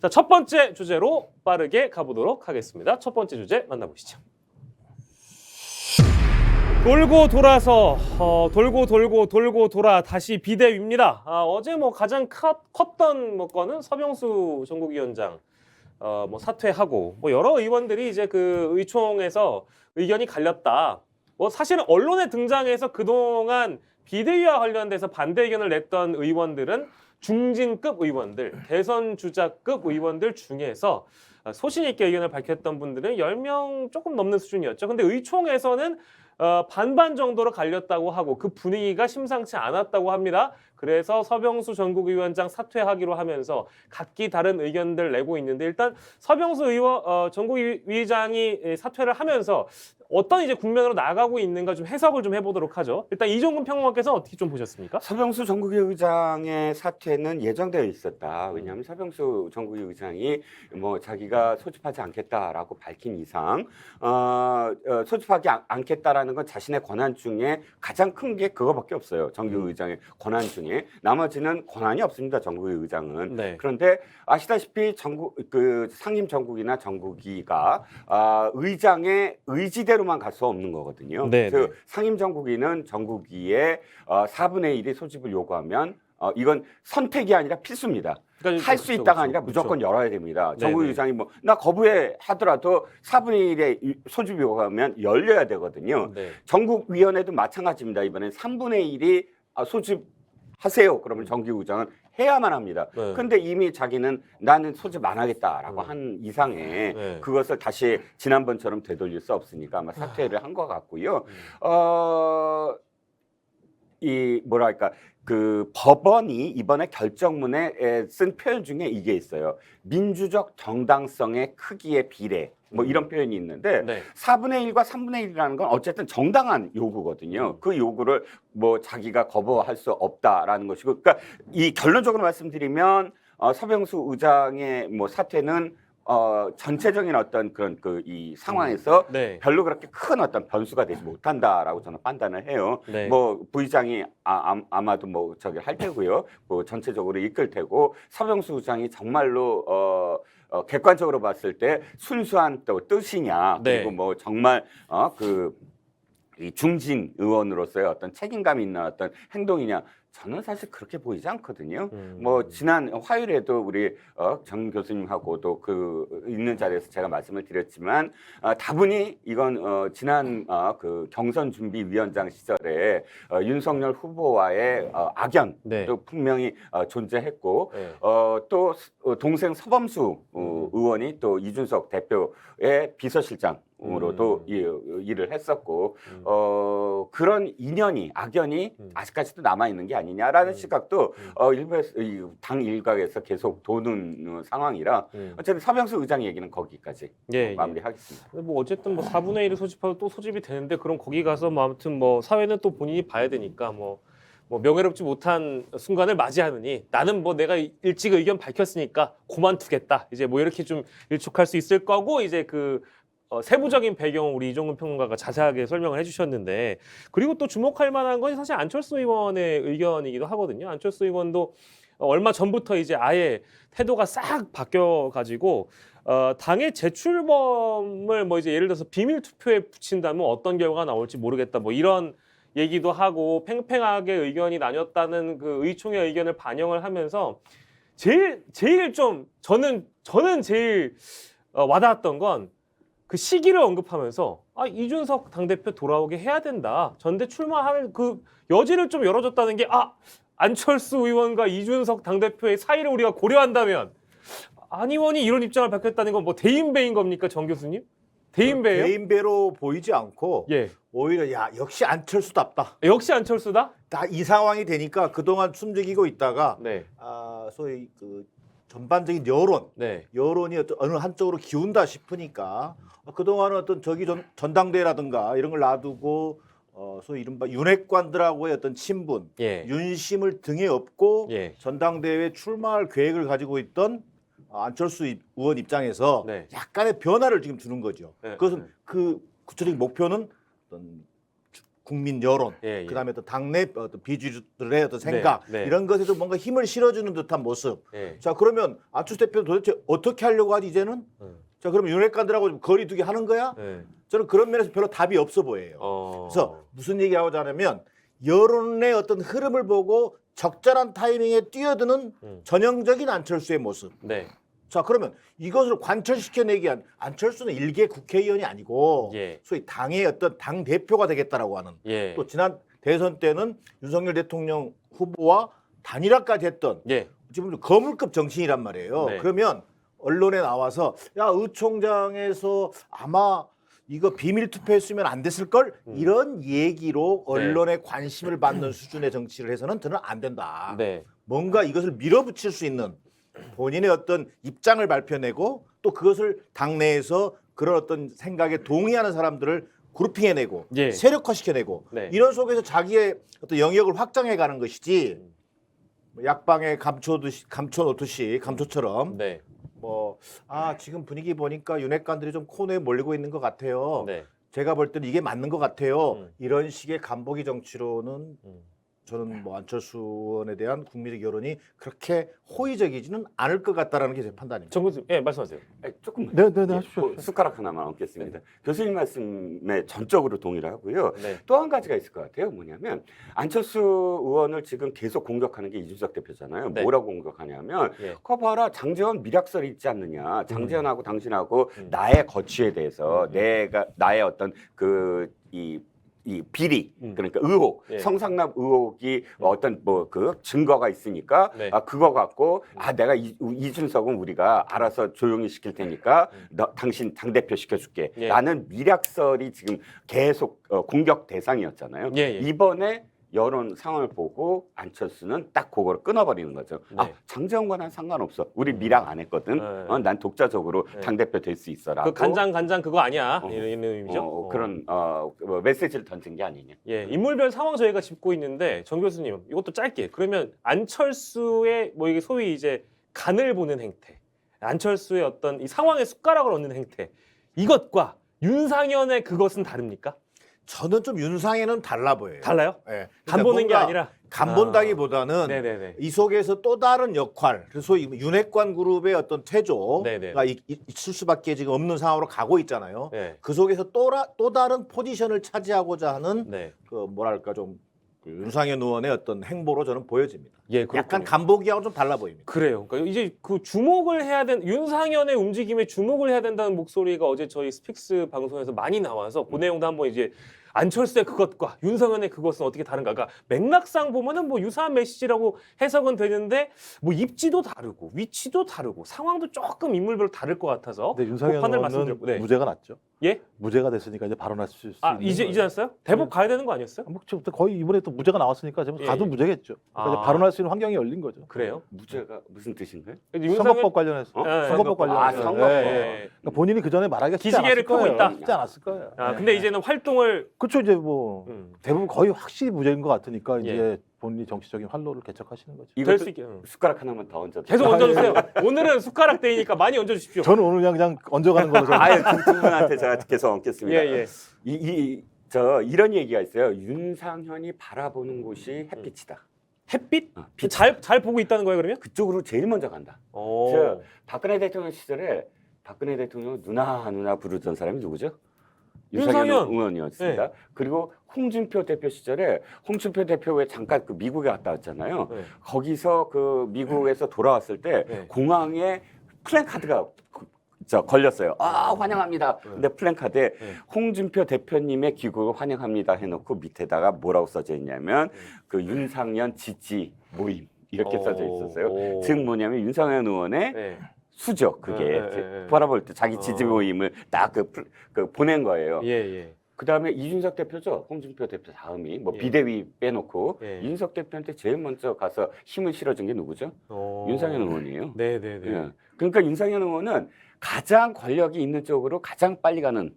자, 첫 번째 주제로 빠르게 가보도록 하겠습니다. 첫 번째 주제 만나보시죠. 돌고 돌아서 돌고 돌아 다시 비대위입니다. 어제 뭐 가장 컸던 건은 서병수 전국위원장 뭐 사퇴하고 뭐 여러 의원들이 이제 그 의총에서 의견이 갈렸다. 뭐 사실은 언론에 등장해서 그동안 비대위와 관련돼서 반대 의견을 냈던 의원들은 중진급 의원들, 대선 주자급 의원들 중에서 소신 있게 의견을 밝혔던 분들은 10명 조금 넘는 수준이었죠. 근데 의총에서는 반반 정도로 갈렸다고 하고 그 분위기가 심상치 않았다고 합니다. 그래서 서병수 전국위원장 사퇴하기로 하면서 각기 다른 의견들 내고 있는데 일단 서병수 전국위장이 사퇴를 하면서 어떤 이제 국면으로 나가고 있는가 좀 해석을 좀 해보도록 하죠. 일단 이종근 평론가께서 어떻게 좀 보셨습니까? 서병수 전국위 의장의 사퇴는 예정되어 있었다. 왜냐하면 서병수 전국위 의장이 뭐 자기가 소집하지 않겠다라고 밝힌 이상 소집하지 않겠다라는 건 자신의 권한 중에 가장 큰 게 그거밖에 없어요. 전국위 의장의 권한 중에 나머지는 권한이 없습니다. 전국위 의장은. 네. 그런데 아시다시피 상임 전국이나 전국위가 의장의 의지대로만 갈 수 없는 거거든요. 네, 그래서 네. 상임 전국위는 전국위의 4분의 1이 소집을 요구하면 이건 선택이 아니라 필수입니다. 그러니까 할 수 있다가 아니라 무조건 열어야 됩니다. 전국위 네네. 의장이 뭐 나 거부해 하더라도 4분의 1의 소집 요구하면 열려야 되거든요. 네. 전국위원회도 마찬가지입니다. 이번엔 3분의 1이 소집하세요. 그러면 전국위 의장은 해야만 합니다. 네. 근데 이미 자기는 나는 소집 안 하겠다라고 한 이상에 네. 그것을 다시 지난번처럼 되돌릴 수 없으니까 아마 사퇴를 한 것 같고요. 이 뭐랄까 그 법원이 이번에 결정문에 쓴 표현 중에 이게 있어요. 민주적 정당성의 크기의 비례. 뭐 이런 표현이 있는데 네. 4분의 1과 3분의 1이라는 건 어쨌든 정당한 요구거든요. 그 요구를 뭐 자기가 거부할 수 없다라는 것이고, 그러니까 이 결론적으로 말씀드리면 서병수 의장의 뭐 사퇴는 전체적인 어떤 그런 이 상황에서 네. 별로 그렇게 큰 어떤 변수가 되지 못한다라고 저는 판단을 해요. 네. 뭐 부의장이 아마도 뭐 저기 할 테고요. 뭐 전체적으로 이끌 테고 서병수 의장이 정말로 객관적으로 봤을 때 순수한 또 뜻이냐 네. 그리고 뭐 정말 이 중진 의원으로서의 어떤 책임감이 있는 어떤 행동이냐 저는 사실 그렇게 보이지 않거든요. 뭐 지난 화요일에도 우리 정 교수님하고도 그 있는 자리에서 제가 말씀을 드렸지만 다분히 이건 지난 그 경선 준비 위원장 시절에 윤석열 후보와의 악연도 네. 분명히 존재했고 네. 또 동생 서범수 의원이 또 이준석 대표의 비서실장으로도 일을 했었고 그런 인연이 악연이 아직까지도 남아 있는 게 아니냐라는 시각도 일부에서 당 일각에서 계속 도는 상황이라 어쨌든 서병수 의장 얘기는 거기까지 예, 마무리하겠습니다. 뭐 어쨌든 뭐 4분의 1을 소집하고 또 소집이 되는데 그럼 거기 가서 뭐 아무튼 뭐 사회는 또 본인이 봐야 되니까 뭐 명예롭지 못한 순간을 맞이하느니 나는 뭐 내가 일찍 의견 밝혔으니까 그만두겠다. 이제 뭐 이렇게 좀 일축할 수 있을 거고 이제 그 세부적인 배경을 우리 이종근 평론가가 자세하게 설명을 해주셨는데 그리고 또 주목할 만한 건 사실 안철수 의원의 의견이기도 하거든요. 안철수 의원도 얼마 전부터 이제 아예 태도가 싹 바뀌어가지고 당의 재출범을 뭐 이제 예를 들어서 비밀 투표에 붙인다면 어떤 결과가 나올지 모르겠다. 뭐 이런 얘기도 하고 팽팽하게 의견이 나뉘었다는 그 의총의 의견을 반영을 하면서 제일 좀 저는 제일 와닿았던 건 그 시기를 언급하면서 이준석 당대표 돌아오게 해야 된다. 전대 출마할 그 여지를 좀 열어줬다는 게 안철수 의원과 이준석 당대표의 사이를 우리가 고려한다면 안 의원이 이런 입장을 밝혔다는 건 뭐 대인배인 겁니까, 정 교수님? 대인배예요? 대인배로 보이지 않고 예. 오히려 역시 안철수답다. 역시 안철수다? 다 이 상황이 되니까 그동안 숨죽이고 있다가 네. 소위 그 전반적인 여론이 어느 한쪽으로 기운다 싶으니까 그동안은 어떤 전당대회라든가 이런 걸 놔두고 소위 이른바 윤핵관들하고의 어떤 친분, 윤심을 등에 업고 전당대회에 출마할 계획을 가지고 있던 안철수 의원 입장에서 약간의 변화를 지금 주는 거죠. 그것은 그 구체적인 목표는 어떤 국민 여론, 예, 예. 그다음에 어떤 당내 어떤 비주류들의 어떤 생각 네. 이런 것에 좀 뭔가 힘을 실어주는 듯한 모습. 예. 자 그러면 안철수 대표는 도대체 어떻게 하려고 하지 이제는? 자 그러면 윤핵관들하고 좀 거리두기 하는 거야? 예. 저는 그런 면에서 별로 답이 없어 보여요. 그래서 무슨 얘기하고자 하냐면 여론의 어떤 흐름을 보고 적절한 타이밍에 뛰어드는 전형적인 안철수의 모습. 네. 자 그러면 이것을 관철시켜내기 위한 안철수는 일개 국회의원이 아니고 예. 소위 당의 어떤 당 대표가 되겠다라고 하는 예. 또 지난 대선 때는 윤석열 대통령 후보와 단일화까지 했던 예. 지금 거물급 정치인이란 말이에요. 네. 그러면 언론에 나와서 야 의총장에서 아마 이거 비밀 투표했으면 안 됐을 걸 이런 얘기로 언론의 관심을 받는 수준의 정치를 해서는 저는 안 된다. 네. 뭔가 이것을 밀어붙일 수 있는 본인의 어떤 입장을 발표내고 또 그것을 당내에서 그런 어떤 생각에 동의하는 사람들을 그룹핑해내고 예. 세력화시켜내고 네. 이런 속에서 자기의 어떤 영역을 확장해가는 것이지 약방에 감춰놓듯이 감초처럼 네. 뭐 지금 분위기 보니까 윤핵관들이 좀 코너에 몰리고 있는 것 같아요. 네. 제가 볼 때는 이게 맞는 것 같아요. 이런 식의 간보기 정치로는 저는 뭐 안철수 의원에 대한 국민적 여론이 그렇게 호의적이지는 않을 것 같다라는 게 제 판단입니다. 정 교수님, 예, 말씀하세요. 조금만. 네, 예, 하십시오. 숟가락 하나만 얹겠습니다. 교수님 말씀에 전적으로 동의를 하고요. 네. 또 한 가지가 있을 것 같아요. 뭐냐면 안철수 의원을 지금 계속 공격하는 게 이준석 대표잖아요. 네. 뭐라고 공격하냐면 예. 그거 봐라 장제원 미락설이 있지 않느냐. 장제원하고 당신하고 나의 거취에 대해서 나의 어떤 이 비리 그러니까 의혹 예. 성상납 의혹이 어떤 뭐 그 증거가 있으니까 네. 그거 갖고 내가 이준석은 우리가 알아서 조용히 시킬 테니까 당신 당대표 시켜줄게 예. 라는 미락설이 지금 계속 공격 대상이었잖아요. 예, 예. 이번에 여론 상황을 보고 안철수는 딱 그거를 끊어버리는 거죠. 네. 장제원과는 상관없어. 우리 미락 안 했거든. 네. 난 독자적으로 네. 당대표 될 수 있어라. 그 간장 그거 아니야. 이런 의미죠. 그런 뭐 메시지를 던진 게 아니냐. 예, 인물별 상황 저희가 짚고 있는데 정 교수님 이것도 짧게 그러면 안철수의 뭐 이게 소위 이제 간을 보는 행태, 안철수의 어떤 이 상황에 숟가락을 얹는 행태 이것과 윤상현의 그것은 다릅니까? 저는 좀 윤상에는 달라 보여요. 달라요? 예. 간 보는 게 뭔가 아니라 간 본다기보다는 네네네. 이 속에서 또 다른 역할, 그래서 윤핵관 그룹의 어떤 태조가 네네. 있을 수밖에 지금 없는 상황으로 가고 있잖아요. 네. 그 속에서 또 다른 포지션을 차지하고자 하는 네. 그 뭐랄까 좀 그 윤상현 의원의 어떤 행보로 저는 보여집니다. 예, 그렇군요. 약간 간보기하고 좀 달라 보입니다. 그래요. 그러니까 이제 그 주목을 해야 된 윤상현의 움직임에 주목을 해야 된다는 목소리가 어제 저희 스픽스 방송에서 많이 나와서 그 내용도 한번 이제 안철수의 그것과 윤상현의 그것은 어떻게 다른가? 그러니까 맥락상 보면은 뭐 유사한 메시지라고 해석은 되는데 뭐 입지도 다르고 위치도 다르고 상황도 조금 인물별로 다를 것 같아서 근데 윤상현 판을 의원은 말씀드렸고, 네. 무죄가 났죠. 예? 무죄가 됐으니까 이제 발언할 수 있는 이제 거예요. 났어요? 대법 가야 되는 거 아니었어요? 뭐 지금 거의 이번에 또 무죄가 나왔으니까 지금 예, 가도 예. 무죄겠죠. 그러니까 이제 발언할 수 있는 환경이 열린 거죠. 그래요? 무죄가 무슨 뜻인가요? 선거법 관련해서 예, 선거법 관련해서 선거법. 예. 그러니까 본인이 그 전에 말하기가 쉽지 기지개를 않았을 펴고 거예요. 있다. 쉽지 않았을 거예요. 근데 이제는 활동을 그렇죠. 이제 뭐 대부분 거의 확실히 무죄인 것 같으니까 예. 이제 본인이 정치적인 활로를 개척하시는 거죠. 될 수 있게 숟가락 하나만 더 얹어. 계속 얹어주세요. 오늘은 숟가락 데이니까 많이 얹어주십시오. 저는 오늘 그냥 얹어가는 걸로 저는 아예 두 분한테 제가 계속 얹겠습니다. 예. 이런 얘기가 있어요. 윤상현이 바라보는 곳이 햇빛이다. 햇빛? 빛. 잘 보고 있다는 거예요 그러면? 그쪽으로 제일 먼저 간다. 오. 저 박근혜 대통령 시절에 박근혜 대통령 누나 부르던 사람이 누구죠? 윤상현 윤상현. 의원이었습니다. 네. 그리고 홍준표 대표 시절에 홍준표 대표 왜 잠깐 그 미국에 갔다 왔잖아요. 네. 거기서 그 미국에서 돌아왔을 때 네. 공항에 플랜카드가 걸렸어요. 환영합니다. 근데 플랜카드에 홍준표 대표님의 귀국을 환영합니다 해놓고 밑에다가 뭐라고 써져 있냐면 그 윤상현 지지 모임 이렇게 써져 있었어요. 즉 뭐냐면 윤상현 의원의 네. 수죠. 그게 바라볼 때 자기 지지 모임을 딱 그 보낸 거예요. 예. 그 다음에 이준석 대표죠. 홍준표 대표 다음이 뭐 예. 비대위 빼놓고 예. 이준석 대표한테 제일 먼저 가서 힘을 실어준 게 누구죠? 윤상현 의원이에요. 네네네. 예. 그러니까 윤상현 의원은 가장 권력이 있는 쪽으로 가장 빨리 가는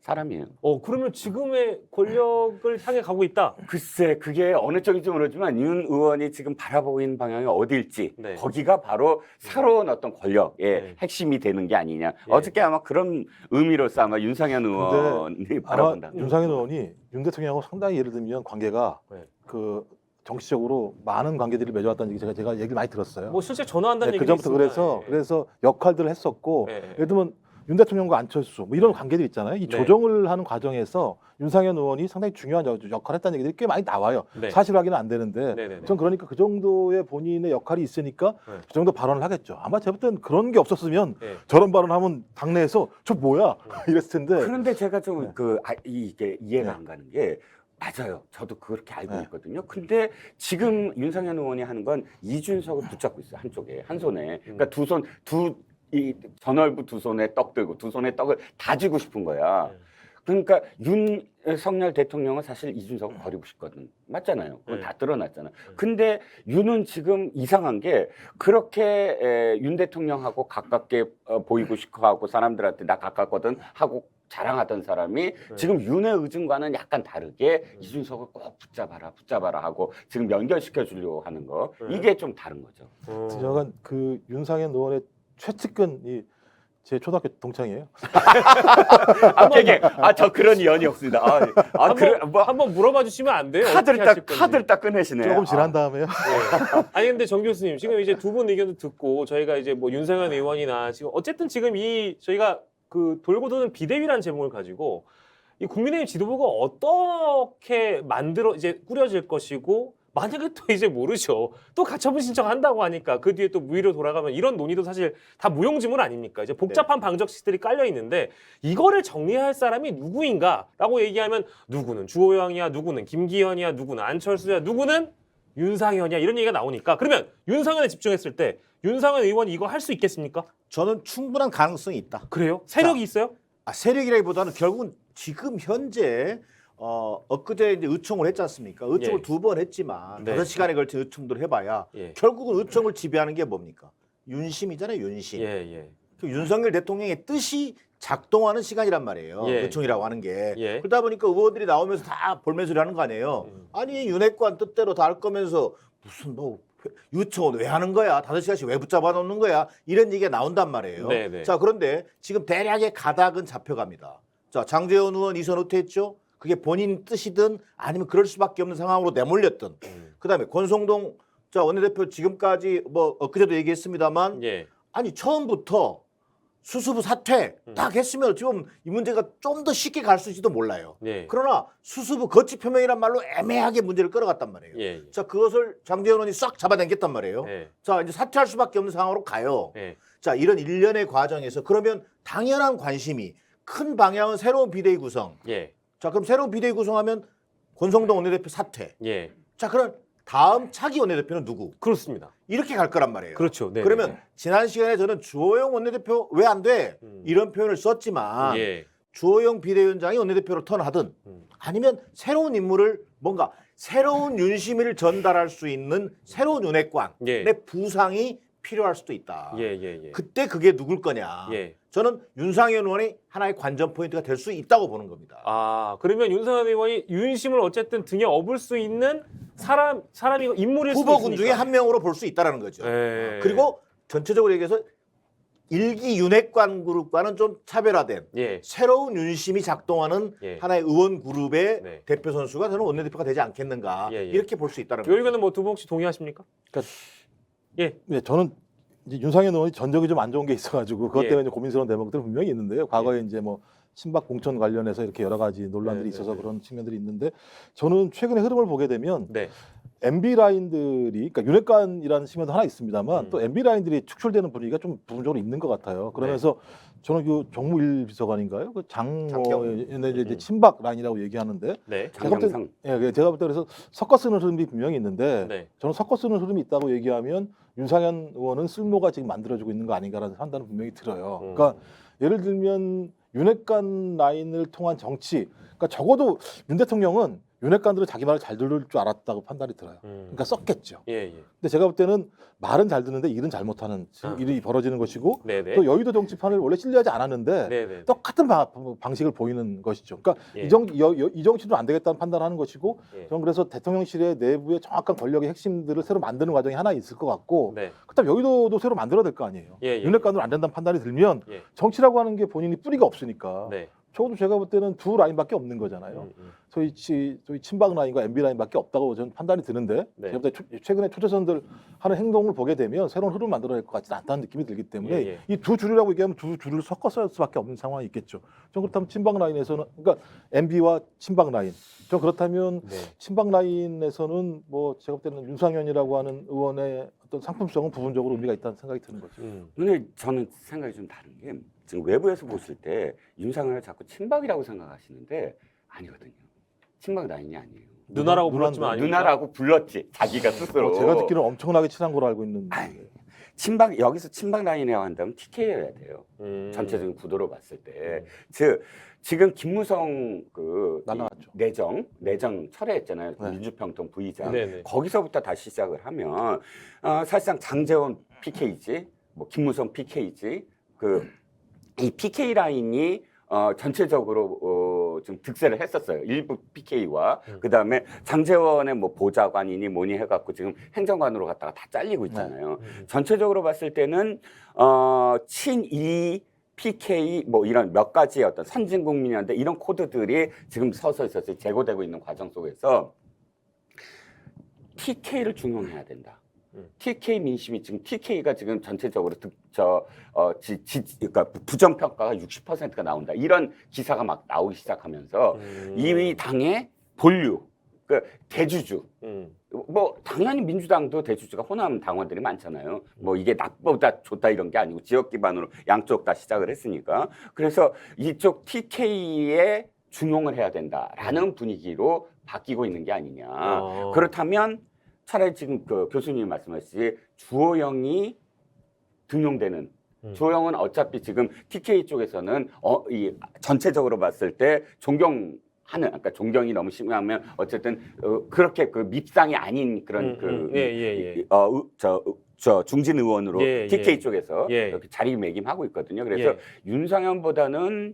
사람이에요. 그러면 지금의 권력을 향해 가고 있다. 글쎄 그게 어느 쪽인지 모르지만 윤 의원이 지금 바라보고 있는 방향이 어디일지 네. 거기가 바로 새로운 어떤 권력의 네. 핵심이 되는 게 아니냐. 예. 어저께 아마 그런 의미로서 아마 윤상현 의원이 바라본다. 아마 윤상현 의원이 윤 대통령하고 상당히 예를 들면 관계가 네. 그 정치적으로 많은 관계들을 맺어왔다는 얘기 제가 얘기를 많이 들었어요. 뭐 실제 전화한다는 네, 얘기도 그전부터 있습니다. 그래서 역할들을 했었고 예. 예를 들면 윤 대통령과 안철수 뭐 이런 관계들 있잖아요. 이 네. 조정을 하는 과정에서 윤상현 의원이 상당히 중요한 역할을 했다는 얘기들이 꽤 많이 나와요. 네. 사실 확인은 안 되는데 네네네. 전 그러니까 그 정도의 본인의 역할이 있으니까 네. 그 정도 발언을 하겠죠. 아마 제가 볼 때는 그런 게 없었으면 네. 저런 발언하면 당내에서 저 뭐야 이랬을 텐데 그런데 제가 좀 이게 이해가 네. 안 가는 게 맞아요. 저도 그렇게 알고 네. 있거든요. 근데 지금 윤상현 의원이 하는 건 이준석을 붙잡고 있어요. 한쪽에 한 손에. 그러니까 이 전월부 두 손에 떡 들고 두 손에 떡을 다 쥐고 싶은 거야. 네. 그러니까 윤석열 대통령은 사실 이준석을 버리고 싶거든. 맞잖아요. 그건 네. 다 드러났잖아. 근데 윤은 지금 이상한 게 그렇게 윤 대통령하고 가깝게 보이고 싶어 하고 사람들한테 나 가깝거든 하고 자랑하던 사람이 지금 윤의 의중과는 약간 다르게 이준석을 꼭 붙잡아라 하고 지금 연결시켜 주려고 하는 거. 이게 좀 다른 거죠. 제가 그 윤상현 의원의 최측근이 제 초등학교 동창이에요. 저 그런 연이 없습니다. 한번 물어봐 주시면 안 돼요? 카드를 딱 꺼내시네. 조금 지난 다음에요. 네. 아니 근데 정 교수님 지금 이제 두 분 의견도 듣고 저희가 이제 뭐 윤상현 의원이나 지금 어쨌든 지금 저희가 그 돌고 도는 비대위라는 제목을 가지고 이 국민의힘 지도부가 어떻게 이제 꾸려질 것이고 만약에 또 이제 모르죠. 또 가처분 신청한다고 하니까 그 뒤에 또 무위로 돌아가면 이런 논의도 사실 다 무용지물 아닙니까? 이제 복잡한 방정식들이 깔려 있는데 이거를 정리할 사람이 누구인가라고 얘기하면 누구는 주호영이야, 누구는 김기현이야, 누구는 안철수야, 누구는 윤상현이야 이런 얘기가 나오니까 그러면 윤상현에 집중했을 때 윤상현 의원이 이거 할 수 있겠습니까? 저는 충분한 가능성이 있다. 그래요? 세력이 있어요? 세력이라기보다는 결국은 지금 현재 엊그제 이제 의총을 했지 않습니까? 의총을 예. 2번 했지만 네. 5시간에 걸친 의총들을 해봐야 예. 결국은 의총을 지배하는 게 뭡니까? 윤심이잖아요, 윤심. 예. 그 윤석열 대통령의 뜻이 작동하는 시간이란 말이에요. 예. 의총이라고 하는 게. 예. 그러다 보니까 의원들이 나오면서 다 볼멘소리 하는 거 아니에요. 아니 윤핵관 뜻대로 다 할 거면서 무슨 유총은 왜 하는 거야? 5시간씩 왜 붙잡아 놓는 거야? 이런 얘기가 나온단 말이에요. 네네. 자, 그런데 지금 대략의 가닥은 잡혀갑니다. 자, 장제원 의원 이선 후퇴했죠? 그게 본인 뜻이든 아니면 그럴 수밖에 없는 상황으로 내몰렸든. 그다음에 권성동 원내대표 지금까지 뭐 엊그제도 얘기했습니다만 예. 아니 처음부터 수습부 사퇴 딱 했으면 어찌 보면 이 문제가 좀 더 쉽게 갈 수 있을지도 몰라요. 예. 그러나 수습부 거치 표명이란 말로 애매하게 문제를 끌어갔단 말이에요. 예. 자, 그것을 장제원 의원이 싹 잡아당겼단 말이에요. 예. 자, 이제 사퇴할 수밖에 없는 상황으로 가요. 예. 자, 이런 일련의 과정에서 그러면 당연한 관심이 큰 방향은 새로운 비대위 구성. 예. 자, 그럼 새로운 비대위 구성하면 권성동 원내대표 사퇴. 예. 자, 그럼 다음 차기 원내대표는 누구? 그렇습니다. 이렇게 갈 거란 말이에요. 그렇죠. 네. 그러면 지난 시간에 저는 주호영 원내대표 왜 안 돼? 이런 표현을 썼지만 예. 주호영 비대위원장이 원내대표로 턴하든 아니면 새로운 인물을 뭔가 새로운 윤심을 전달할 수 있는 새로운 윤핵관의 예. 부상이 필요할 수도 있다. 예. 그때 그게 누굴 거냐? 예. 저는 윤상현 의원이 하나의 관전 포인트가 될 수 있다고 보는 겁니다. 아, 그러면 윤상현 의원이 윤심을 어쨌든 등에 업을 수 있는 사람이 인물일 수도 후보군 있으니까. 중에 한 명으로 볼 수 있다는 거죠. 예. 그리고 전체적으로 얘기해서 일기 윤핵관 그룹과는 좀 차별화된 예. 새로운 윤심이 작동하는 예. 하나의 의원 그룹의 네. 대표 선수가 저는 원내대표가 되지 않겠는가 예. 이렇게 볼 수 있다는 이 거죠. 의견은 뭐 두 분 혹시 동의하십니까? 예. 네, 저는 이제 윤상현 의원이 전적이 좀 안 좋은 게 있어가지고 그것 예. 때문에 고민스러운 대목들은 분명히 있는데요. 과거에 이제 뭐 친박 공천 관련해서 이렇게 여러 가지 논란들이 네, 있어서 네. 그런 측면들이 있는데 저는 최근의 흐름을 보게 되면 네. MB 라인들이 그러니까 윤핵관이라는 측면도 하나 있습니다만 또 MB 라인들이 축출되는 분위기가 좀 부분적으로 있는 것 같아요. 그러면서 저는 그 정무일 비서관인가요? 그 장모의 이제 친박 라인이라고 얘기하는데 네. 제가 볼 때, 장영상. 예, 제가 볼 때 그래서 섞어 쓰는 흐름이 분명히 있는데 네. 저는 섞어 쓰는 흐름이 있다고 얘기하면 윤상현 의원은 쓸모가 지금 만들어지고 있는 거 아닌가라는 판단은 분명히 들어요. 그러니까 예를 들면 윤핵관 라인을 통한 정치, 그러니까 적어도 윤 대통령은 윤핵관들은 자기 말을 잘 들을 줄 알았다고 판단이 들어요. 그러니까 썼겠죠. 예, 예. 근데 제가 볼 때는 말은 잘 듣는데 일은 잘못하는 일이 벌어지는 것이고 네네. 또 여의도 정치판을 원래 신뢰하지 않았는데 네네. 똑같은 방식을 보이는 것이죠. 그러니까 예. 이 정치도 안 되겠다는 판단하는 것이고 예. 저는 그래서 대통령실의 내부의 정확한 권력의 핵심들을 새로 만드는 과정이 하나 있을 것 같고 네. 그다음 여의도도 새로 만들어야 될 거 아니에요. 예, 예. 윤핵관으로 안 된다는 판단이 들면 예. 정치라고 하는 게 본인이 뿌리가 없으니까 네. 적어도 제가 볼 때는 두 라인밖에 없는 거잖아요. 소위 친박 라인과 MB 라인밖에 없다고 저는 판단이 드는데 네. 제가 볼 때 최근에 초재선들 하는 행동을 보게 되면 새로운 흐름을 만들어낼 것 같지는 않다는 느낌이 들기 때문에 예, 예. 이 두 주류라고 얘기하면 두 주류를 섞어서 할 수밖에 없는 상황이 있겠죠. 전 그렇다면 친박 라인에서는 그러니까 MB와 친박 라인. 저 그렇다면 네. 친박 라인에서는 뭐 제가 볼 때는 윤상현이라고 하는 의원의 어떤 상품성은 부분적으로 의미가 있다는 생각이 드는 거죠. 근데 저는 생각이 좀 다른 게 지금 외부에서 보실 때 윤상현을 자꾸 친박이라고 생각하시는데 아니거든요. 친박 라인이 아니에요. 누나라고 불렀지만 아닙니까? 누나라고 불렀지 자기가 스스로. 제가 듣기로는 엄청나게 친한 걸로 알고 있는. 아니, 친박 여기서 친박 라인이라고 한다면 TK여야 돼요. 전체적인 구도로 봤을 때, 즉 지금 김무성 그 날라갔죠. 내정 철회했잖아요. 네. 민주평통 부의장. 네네. 거기서부터 다시 시작을 하면 사실상 장제원 PK지, 뭐 김무성 PK지, 이 PK 라인이 전체적으로 좀 득세를 했었어요. 일부 PK와 그 다음에 장제원의 뭐 보좌관이니 뭐니 해갖고 지금 행정관으로 갔다가 다 잘리고 있잖아요. 전체적으로 봤을 때는 친이 PK 뭐 이런 몇 가지의 어떤 선진국민한테 이런 코드들이 지금 서서히 제고되고 있는 과정 속에서 TK를 중용해야 된다. TK 민심이 지금 TK가 지금 전체적으로 그러니까 부정 평가가 60%가 나온다. 이런 기사가 막 나오기 시작하면서 이 당의 본류, 그 대주주. 뭐 당연히 민주당도 대주주가 호남 당원들이 많잖아요. 뭐 이게 나보다 좋다 이런 게 아니고 지역 기반으로 양쪽 다 시작을 했으니까. 그래서 이쪽 TK에 중용을 해야 된다라는 분위기로 바뀌고 있는 게 아니냐. 그렇다면 차라리 지금 그 교수님이 말씀하시지 주호영이 등용되는 주호영은 어차피 지금 TK 쪽에서는 이 전체적으로 봤을 때 그러니까 존경이 너무 심하면 어쨌든 그렇게 그 밉상이 아닌 그런 중진 의원으로 TK 쪽에서 이렇게 자리매김하고 있거든요. 그래서 윤상현보다는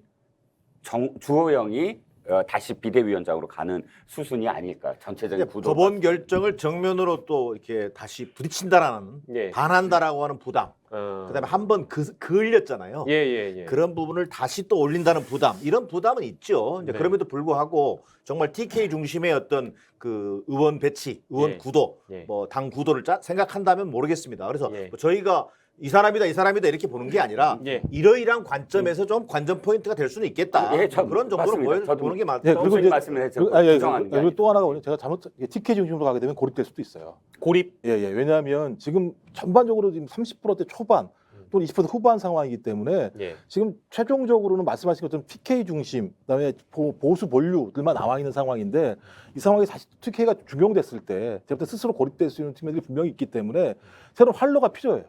주호영이 다시 비대위원장으로 가는 수순이 아닐까. 전체적인 구도. 법원 결정을 정면으로 또 이렇게 다시 부딪힌다라는 반한다라고 하는 부담. 그다음에 한번 그을렸잖아요. 그런 부분을 다시 또 올린다는 부담. 이런 부담은 있죠. 이제 그럼에도 불구하고 정말 TK 중심의 어떤 그 의원 배치, 의원 구도, 뭐 당 구도를 생각한다면 모르겠습니다. 그래서 뭐 저희가 이 사람이다 이렇게 보는 게 아니라 이러이러한 관점에서 좀 관전 포인트가 될 수는 있겠다. 그런 정도로 보는 게 맞죠. 그리고 이제 부정하는 게 그리고 또 하나가 제가 TK 중심으로 가게 되면 고립될 수도 있어요. 고립? 왜냐하면 지금 전반적으로 지금 30%대 초반 또는 20% 후반 상황이기 때문에 지금 최종적으로는 말씀하신 것처럼 TK 중심, 그다음에 보수 본류들만 나와 있는 상황인데 이 상황에 사실 TK가 중용됐을 때 제가 스스로 고립될 수 있는 측면들이 분명히 있기 때문에 새로운 활로가 필요해요.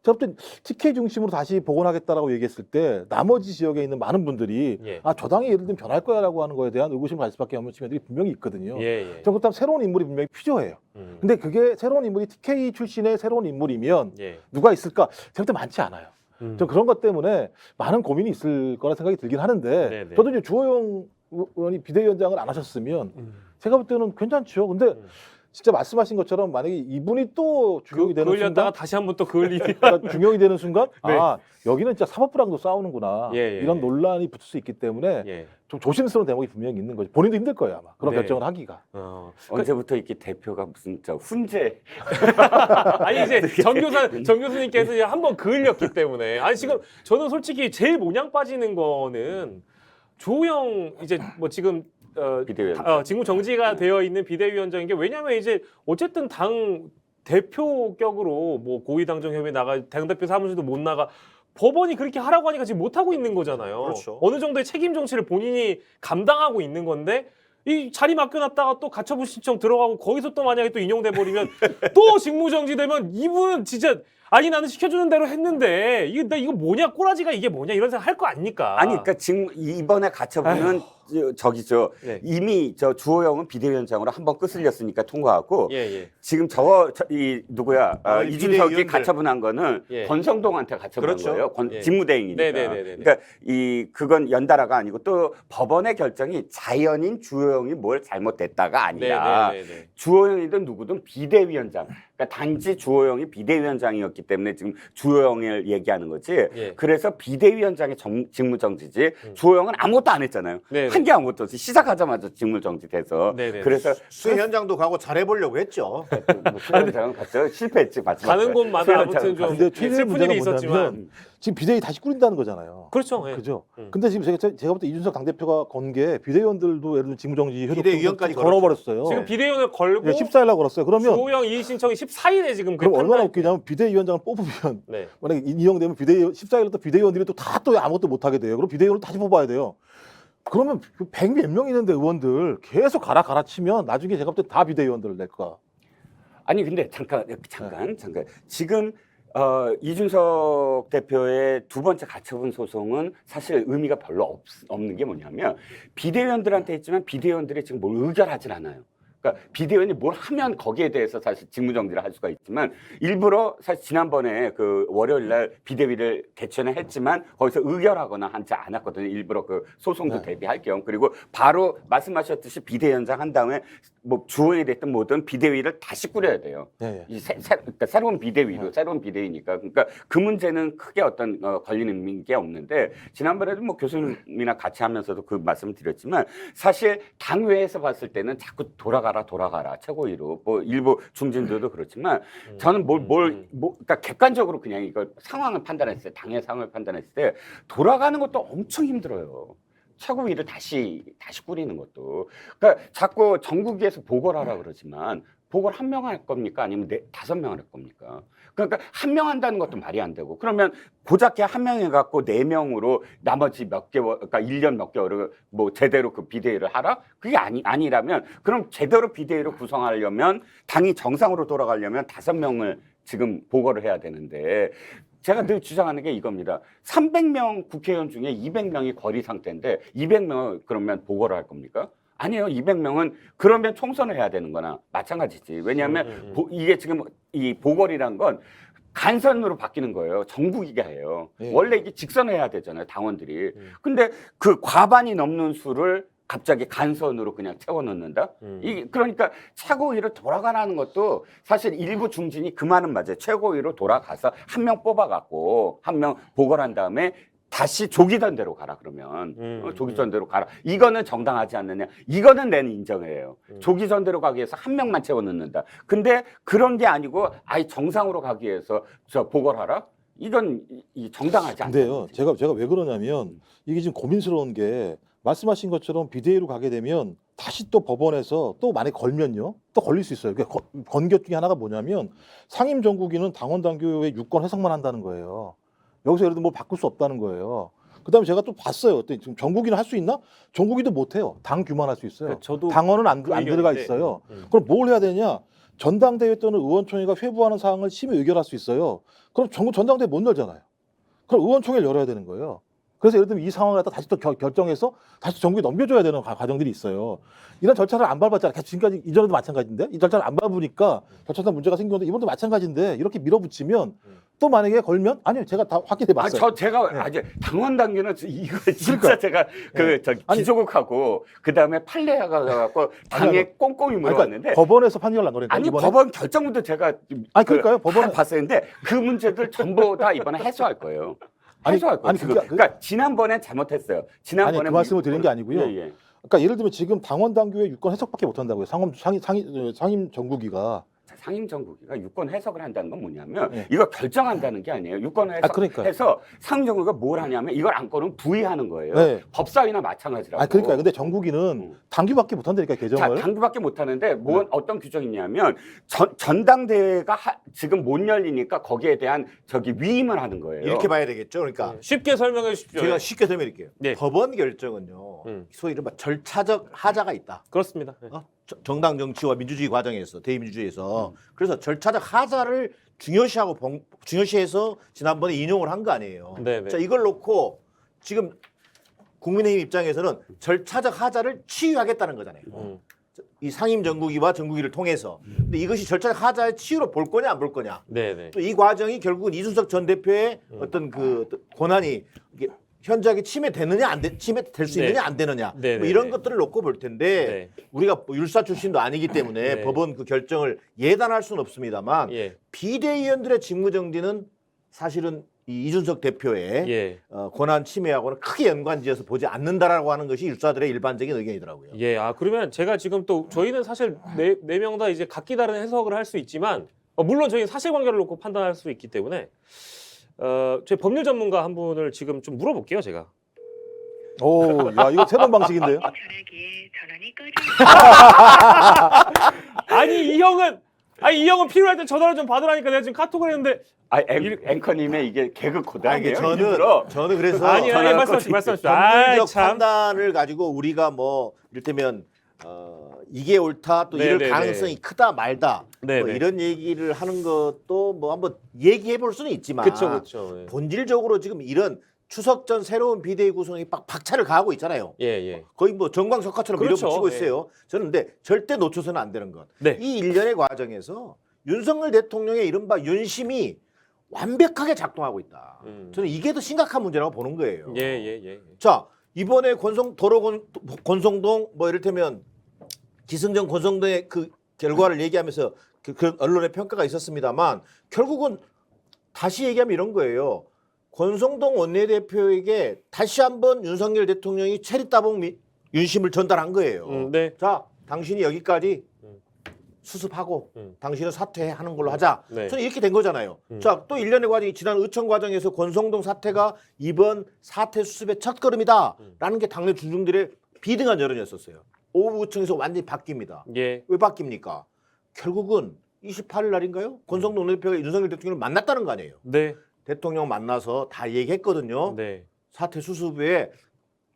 제가 볼 때 TK 중심으로 다시 복원하겠다라고 얘기했을 때 나머지 지역에 있는 많은 분들이 저 당이 예를 들면 변할 거야라고 하는 거에 대한 의구심을 가질 수밖에 없는 측면들이 분명히 있거든요. 저는 그렇다면 새로운 인물이 분명히 필요해요. 근데 그게 새로운 인물이 TK 출신의 새로운 인물이면 누가 있을까? 제가 볼 때 많지 않아요. 저 그런 것 때문에 많은 고민이 있을 거라 생각이 들긴 하는데 저도 이제 주호영 의원이 비대위원장을 안 하셨으면 제가 볼 때는 괜찮죠. 근데 진짜 말씀하신 것처럼 만약에 이분이 또 중용이 되는 그을렸다가 순간 다시 한번 또 그을리면 중용이 되는 순간 여기는 진짜 사법부랑도 싸우는구나 이런 논란이 붙을 수 있기 때문에 좀 조심스러운 대목이 분명히 있는 거죠. 본인도 힘들 거예요 아마 그런 결정을 하기가. 언제부터 이렇게 대표가 무슨 훈제? 아니 이제 정 교수님께서 이제 한번 그을렸기 때문에 아니 지금 저는 솔직히 제일 모냥 빠지는 거는 조영 이제 뭐 지금 지금 정지가 되어 있는 비대위원장인 게 왜냐하면 이제 어쨌든 당 대표격으로 뭐 고위당정협의회 나가 당대표 사무실도 못 나가 법원이 그렇게 하라고 하니까 지금 못 하고 있는 거잖아요. 그렇죠. 어느 정도의 책임 정치를 본인이 감당하고 있는 건데 이 자리 맡겨놨다가 또 가처분 신청 들어가고 거기서 또 만약에 또 인용돼 버리면 또 직무정지되면 이분 진짜 아니 나는 시켜주는 대로 했는데 이거 뭐냐 꼬라지가 이게 뭐냐 이런 생각 할 거 아닙니까? 아니 그러니까 지금 이번에 가처분은 저기죠. 네. 이미 저 주호영은 비대위원장으로 한번 끄슬렸으니까 통과하고 예. 지금 이 누구야 이준석이 비대위원들. 가처분한 거는 예. 권성동한테 가처분한 그렇죠. 거예요. 예. 직무대행이니까. 네네네네. 그러니까 그건 연달아가 아니고 또 법원의 결정이 자연인 주호영이 뭘 잘못됐다가 아니라 네네네네. 주호영이든 누구든 비대위원장. 그러니까 단지 주호영이 비대위원장이었기 때문에 지금 주호영을 얘기하는 거지. 예. 그래서 비대위원장의 직무정지지. 주호영은 아무것도 안 했잖아요. 네네. 한 게 아무것도 없이 시작하자마자 직무정지돼서. 네네. 그래서 수해 현장도 가고 잘해보려고 했죠. 수현장은 갔죠. 실패했지. 마지막에. 가는 곳마다 수현장은 아무튼 좀 근데 최대 슬픈 문제가 일이 있었지만 뭐냐면 지금 비대위 다시 꾸린다는 거잖아요. 그렇죠. 예. 그죠? 근데 지금 제가 볼 때 이준석 당대표가 건 게 비대위원들도 예를 들면 직무정지 비대위원까지 걸어버렸어요. 지금 비대위원을 걸고 14일 날 걸었어요. 그러면 주호영 이의 신청이 14일에 지금 그럼 얼마나 판단이- 웃기냐면 비대위원장을 뽑으면 네. 만약에 인용되면 14일에 또 비대위원들이 또 아무것도 못 하게 돼요. 그럼 비대위원을 다시 뽑아야 돼요. 그러면 100몇 명 있는데 의원들 계속 갈아치면 나중에 제가 볼 때 다 비대위원들을 낼 거야. 아니 근데 잠깐. 지금 이준석 대표의 두 번째 가처분 소송은 사실 의미가 별로 없는 게 뭐냐면 비대위원들한테 있지만 비대위원들이 지금 뭘 의결하진 않아요. 그러니까 비대위원이 뭘 하면 거기에 대해서 사실 직무정지를 할 수가 있지만 일부러 사실 지난번에 그 월요일 날 비대위를 개최는 했지만 거기서 의결하거나 하지 않았거든요. 일부러 그 소송도 대비할 겸. 그리고 바로 말씀하셨듯이 비대위원장 한 다음에 뭐 주원이 됐든 뭐든 비대위를 다시 꾸려야 돼요. 네. 그러니까 새로운 비대위로 새로운 비대위니까 그러니까 그 문제는 크게 어떤 걸리는 게 없는데 지난번에도 뭐 교수님이랑 같이 하면서도 그 말씀을 드렸지만 사실 당외에서 봤을 때는 자꾸 돌아가라 최고위로 뭐 일부 중진들도 그렇지만 저는 그러니까 객관적으로 그냥 이걸 상황을 판단했을 때 당의 상황을 판단했을 때 돌아가는 것도 엄청 힘들어요. 최고위를 다시 꾸리는 것도. 그러니까 자꾸 전국위에서 보궐 하라 그러지만 보궐 한 명 할 겁니까? 아니면 5명 할 겁니까? 그러니까 한 명 한다는 것도 말이 안 되고 그러면 고작해 한 명 해갖고 4명으로 나머지 몇 개월, 그러니까 1년 몇 개월을 뭐 제대로 그 비대위를 하라? 그게 아니라면 그럼 제대로 비대위를 구성하려면 당이 정상으로 돌아가려면 5명을 지금 보궐을 해야 되는데 제가 늘 주장하는 게 이겁니다. 300명 국회의원 중에 200명이 거리 상태인데 200명을 그러면 보궐을 할 겁니까? 아니에요. 200명은 그러면 총선을 해야 되는 거나 마찬가지지. 왜냐하면 이게 지금 이 보궐이란 건 간선으로 바뀌는 거예요. 정부기가 해요. 원래 이게 직선해야 되잖아요. 당원들이. 근데 그 과반이 넘는 수를 갑자기 간선으로 그냥 채워넣는다? 이게 그러니까 최고위로 돌아가라는 것도 사실 일부 중진이 그 말은 맞아요. 최고위로 돌아가서 한 명 뽑아갖고 한 명 보궐한 다음에 다시 조기전대로 가라 그러면 조기전대로 가라. 이거는 정당하지 않느냐. 이거는 내는 인정해요. 조기전대로 가기 위해서 한 명만 채워넣는다. 근데 그런 게 아니고 아예 정상으로 가기 위해서 저 보궐하라? 이건 정당하지 않아요. 근데요, 제가 왜 그러냐면 이게 지금 고민스러운 게 말씀하신 것처럼 비대위로 가게 되면 다시 또 법원에서 또 만약에 걸면요, 또 걸릴 수 있어요. 그러니까 건결 중에 하나가 뭐냐면 상임정국위는 당원당규의 유권 해석만 한다는 거예요. 여기서 예를 들어 뭐 바꿀 수 없다는 거예요. 그다음에 제가 또 봤어요. 지금 정국위는 할 수 있나? 정국위도 못 해요. 당 규만 할 수 있어요. 그러니까 저도 당원은 안 그 들어가 의견인데, 있어요. 그럼 뭘 해야 되냐? 전당대회 또는 의원총회가 회부하는 사항을 심의 의결할 수 있어요. 그럼 전당대회 못 열잖아요. 그럼 의원총회를 열어야 되는 거예요. 그래서 예를 들면 이 상황을 갖다 다시 또 결정해서 다시 정부에 넘겨줘야 되는 과정들이 있어요. 이런 절차를 안 밟았잖아요. 지금까지 이전에도 마찬가지인데 이 절차를 안 밟으니까 절차상 문제가 생겼는데 이번도 마찬가지인데 이렇게 밀어붙이면 또 만약에 걸면 아니요 제가 다 확인해 봤어요. 제가 아직 당원 당규는 이거 진짜 제가 기조국하고 그 다음에 판례가 갖고 당에 꼼꼼히 물어봤는데 법원에서 판결을 난 거니까 아니 이번에? 법원 결정부터 제가 그러니까요 법원 봤었는데 그 문제들 전부 다 이번에 해소할 거예요. 해소할 거예요. 그러니까 지난번에 잘못했어요. 지난번에 아니 그 말씀을 드린 게 아니고요. 예. 그러니까 예를 들면 지금 당원 당규의 유권 해석밖에 못 한다고요. 상임 정국위가. 상임정국위가 유권 해석을 한다는 건 뭐냐면 이거 결정한다는 게 아니에요. 유권 그러니까요. 해서 상임정국위가 뭘 하냐면 이걸 안건은 부의하는 거예요. 네. 법사위나 마찬가지라고. 그러니까요. 근데 정국위는 당규밖에 못 한다니까 개정을. 당규밖에 못 하는데 어떤 규정이 있냐면 전당대회가 지금 못 열리니까 거기에 대한 위임을 하는 거예요. 이렇게 봐야 되겠죠. 그러니까 쉽게 설명해 주십시오. 제가 쉽게 설명드릴게요. 네. 법원 결정은요. 소위 이른바 절차적 하자가 있다. 그렇습니다. 네. 정당 정치와 민주주의 과정에서 대의민주주의에서 그래서 절차적 하자를 중요시해서 지난번에 인용을 한 거 아니에요. 네네. 자 이걸 놓고 지금 국민의힘 입장에서는 절차적 하자를 치유하겠다는 거잖아요. 이 상임 정국위와 정국위를 통해서. 근데 이것이 절차적 하자의 치유로 볼 거냐 안 볼 거냐. 네네. 또 이 과정이 결국은 이준석 전 대표의 어떤 그 권한이 이게 현저하게 침해되느냐 침해될 수 네. 있느냐 안 되느냐 네, 뭐 네, 이런 네. 것들을 놓고 볼 텐데 우리가 뭐 율사 출신도 아니기 때문에 네. 법원 그 결정을 예단할 수는 없습니다만 예. 비대위원들의 직무정지는 사실은 이 이준석 대표의 예. 권한 침해하고는 크게 연관지어서 보지 않는다라고 하는 것이 율사들의 일반적인 의견이더라고요. 예. 아 그러면 제가 지금 또 저희는 사실 네 명 다 이제 각기 다른 해석을 할 수 있지만 물론 저희는 사실관계를 놓고 판단할 수 있기 때문에 저희 법률 전문가 한 분을 지금 좀 물어볼게요, 제가. 오, 야 이거 새로운 방식인데요. 전화기에 전원이 꺼져. 아니 이 형은 필요할 때 전화를 좀 받으라니까 내가 지금 카톡을 했는데 앵커님의 이게 개그 코드 이게 아니에요? 일부러? 저는 그래서 아니 말씀하십시오. 법률적 참. 판단을 가지고 우리가 뭐 이를테면 이게 옳다 또 이럴 네네네. 가능성이 크다 말다 뭐 네네. 이런 얘기를 하는 것도 뭐 한번 얘기해 볼 수는 있지만 그렇죠. 본질적으로 지금 이런 추석 전 새로운 비대위 구성이 박차를 가하고 있잖아요. 예. 거의 뭐 정광석화처럼 그렇죠. 밀어붙이고 있어요. 저는 근데 절대 놓쳐서는 안 되는 것. 네. 이 일련의 과정에서 윤석열 대통령의 이른바 윤심이 완벽하게 작동하고 있다. 저는 이게 더 심각한 문제라고 보는 거예요. 예. 자, 이번에 권성동 뭐 이를테면 기승전 권성동의 그 결과를 얘기하면서 그 언론의 평가가 있었습니다만 결국은 다시 얘기하면 이런 거예요. 권성동 원내대표에게 다시 한번 윤석열 대통령이 체리따봉 윤심을 전달한 거예요. 네. 자, 당신이 여기까지 수습하고 당신은 사퇴하는 걸로 하자. 네. 저는 이렇게 된 거잖아요. 자, 또 일련의 과정이 지난 의청 과정에서 권성동 사퇴가 이번 사퇴 수습의 첫걸음이다라는 게 당내 주중들의 비등한 여론이었었어요. 오후 의청에서 완전히 바뀝니다. 예. 왜 바뀝니까? 결국은 28일 날인가요? 권성동 원내대표가 윤석열 대통령을 만났다는 거 아니에요. 네. 대통령 만나서 다 얘기했거든요. 네. 사퇴 수습에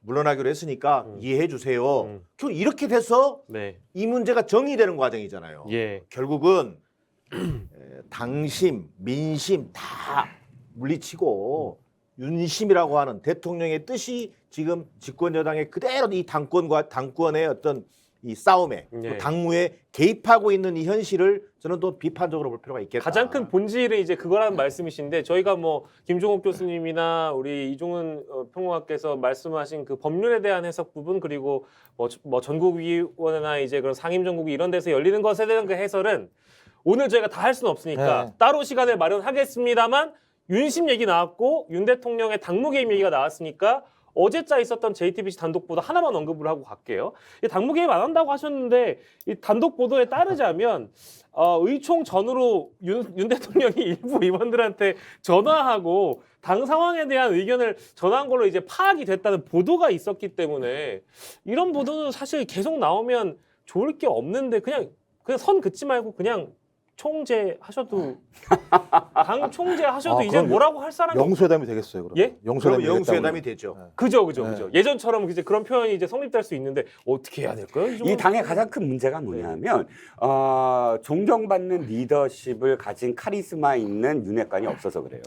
물러나기로 했으니까 이해해 주세요. 결국 이렇게 돼서 네. 이 문제가 정리되는 과정이잖아요. 예. 결국은 당심, 민심 다 물리치고 윤심이라고 하는 대통령의 뜻이 지금 집권 여당의 그대로 이 당권과 당권의 어떤 이 싸움에 예. 또 당무에 개입하고 있는 이 현실을 저는 또 비판적으로 볼 필요가 있겠다. 가장 큰 본질은 이제 그거라는 말씀이신데 저희가 뭐 김종욱 교수님이나 우리 이종훈 평론가께서 말씀하신 그 법률에 대한 해석 부분 그리고 뭐 전국위원회나 이제 그런 상임전국위 이런 데서 열리는 것에 대한 그 해설은 오늘 저희가 다 할 수는 없으니까 네. 따로 시간을 마련하겠습니다만 윤심 얘기 나왔고 윤 대통령의 당무 개입 얘기가 나왔으니까 어제자 있었던 JTBC 단독 보도 하나만 언급을 하고 갈게요. 이 당무 개입 안 한다고 하셨는데 이 단독 보도에 따르자면 의총 전후로 윤 대통령이 일부 의원들한테 전화하고 당 상황에 대한 의견을 전한 걸로 이제 파악이 됐다는 보도가 있었기 때문에 이런 보도는 사실 계속 나오면 좋을 게 없는데 그냥 선 긋지 말고 그냥 총재하셔도 당 총재하셔도 이제 그럼 뭐라고 할 사람이 영수회담이 되겠어요, 그럼. 예? 그럼 영수회담이 영수회담이 되죠. 그죠. 네. 예전처럼 이제 그런 표현이 이제 성립될 수 있는데 어떻게 해야 될까요? 이 당의 가장 큰 문제가 뭐냐면 존경받는 리더십을 가진 카리스마 있는 윤핵관이 없어서 그래요.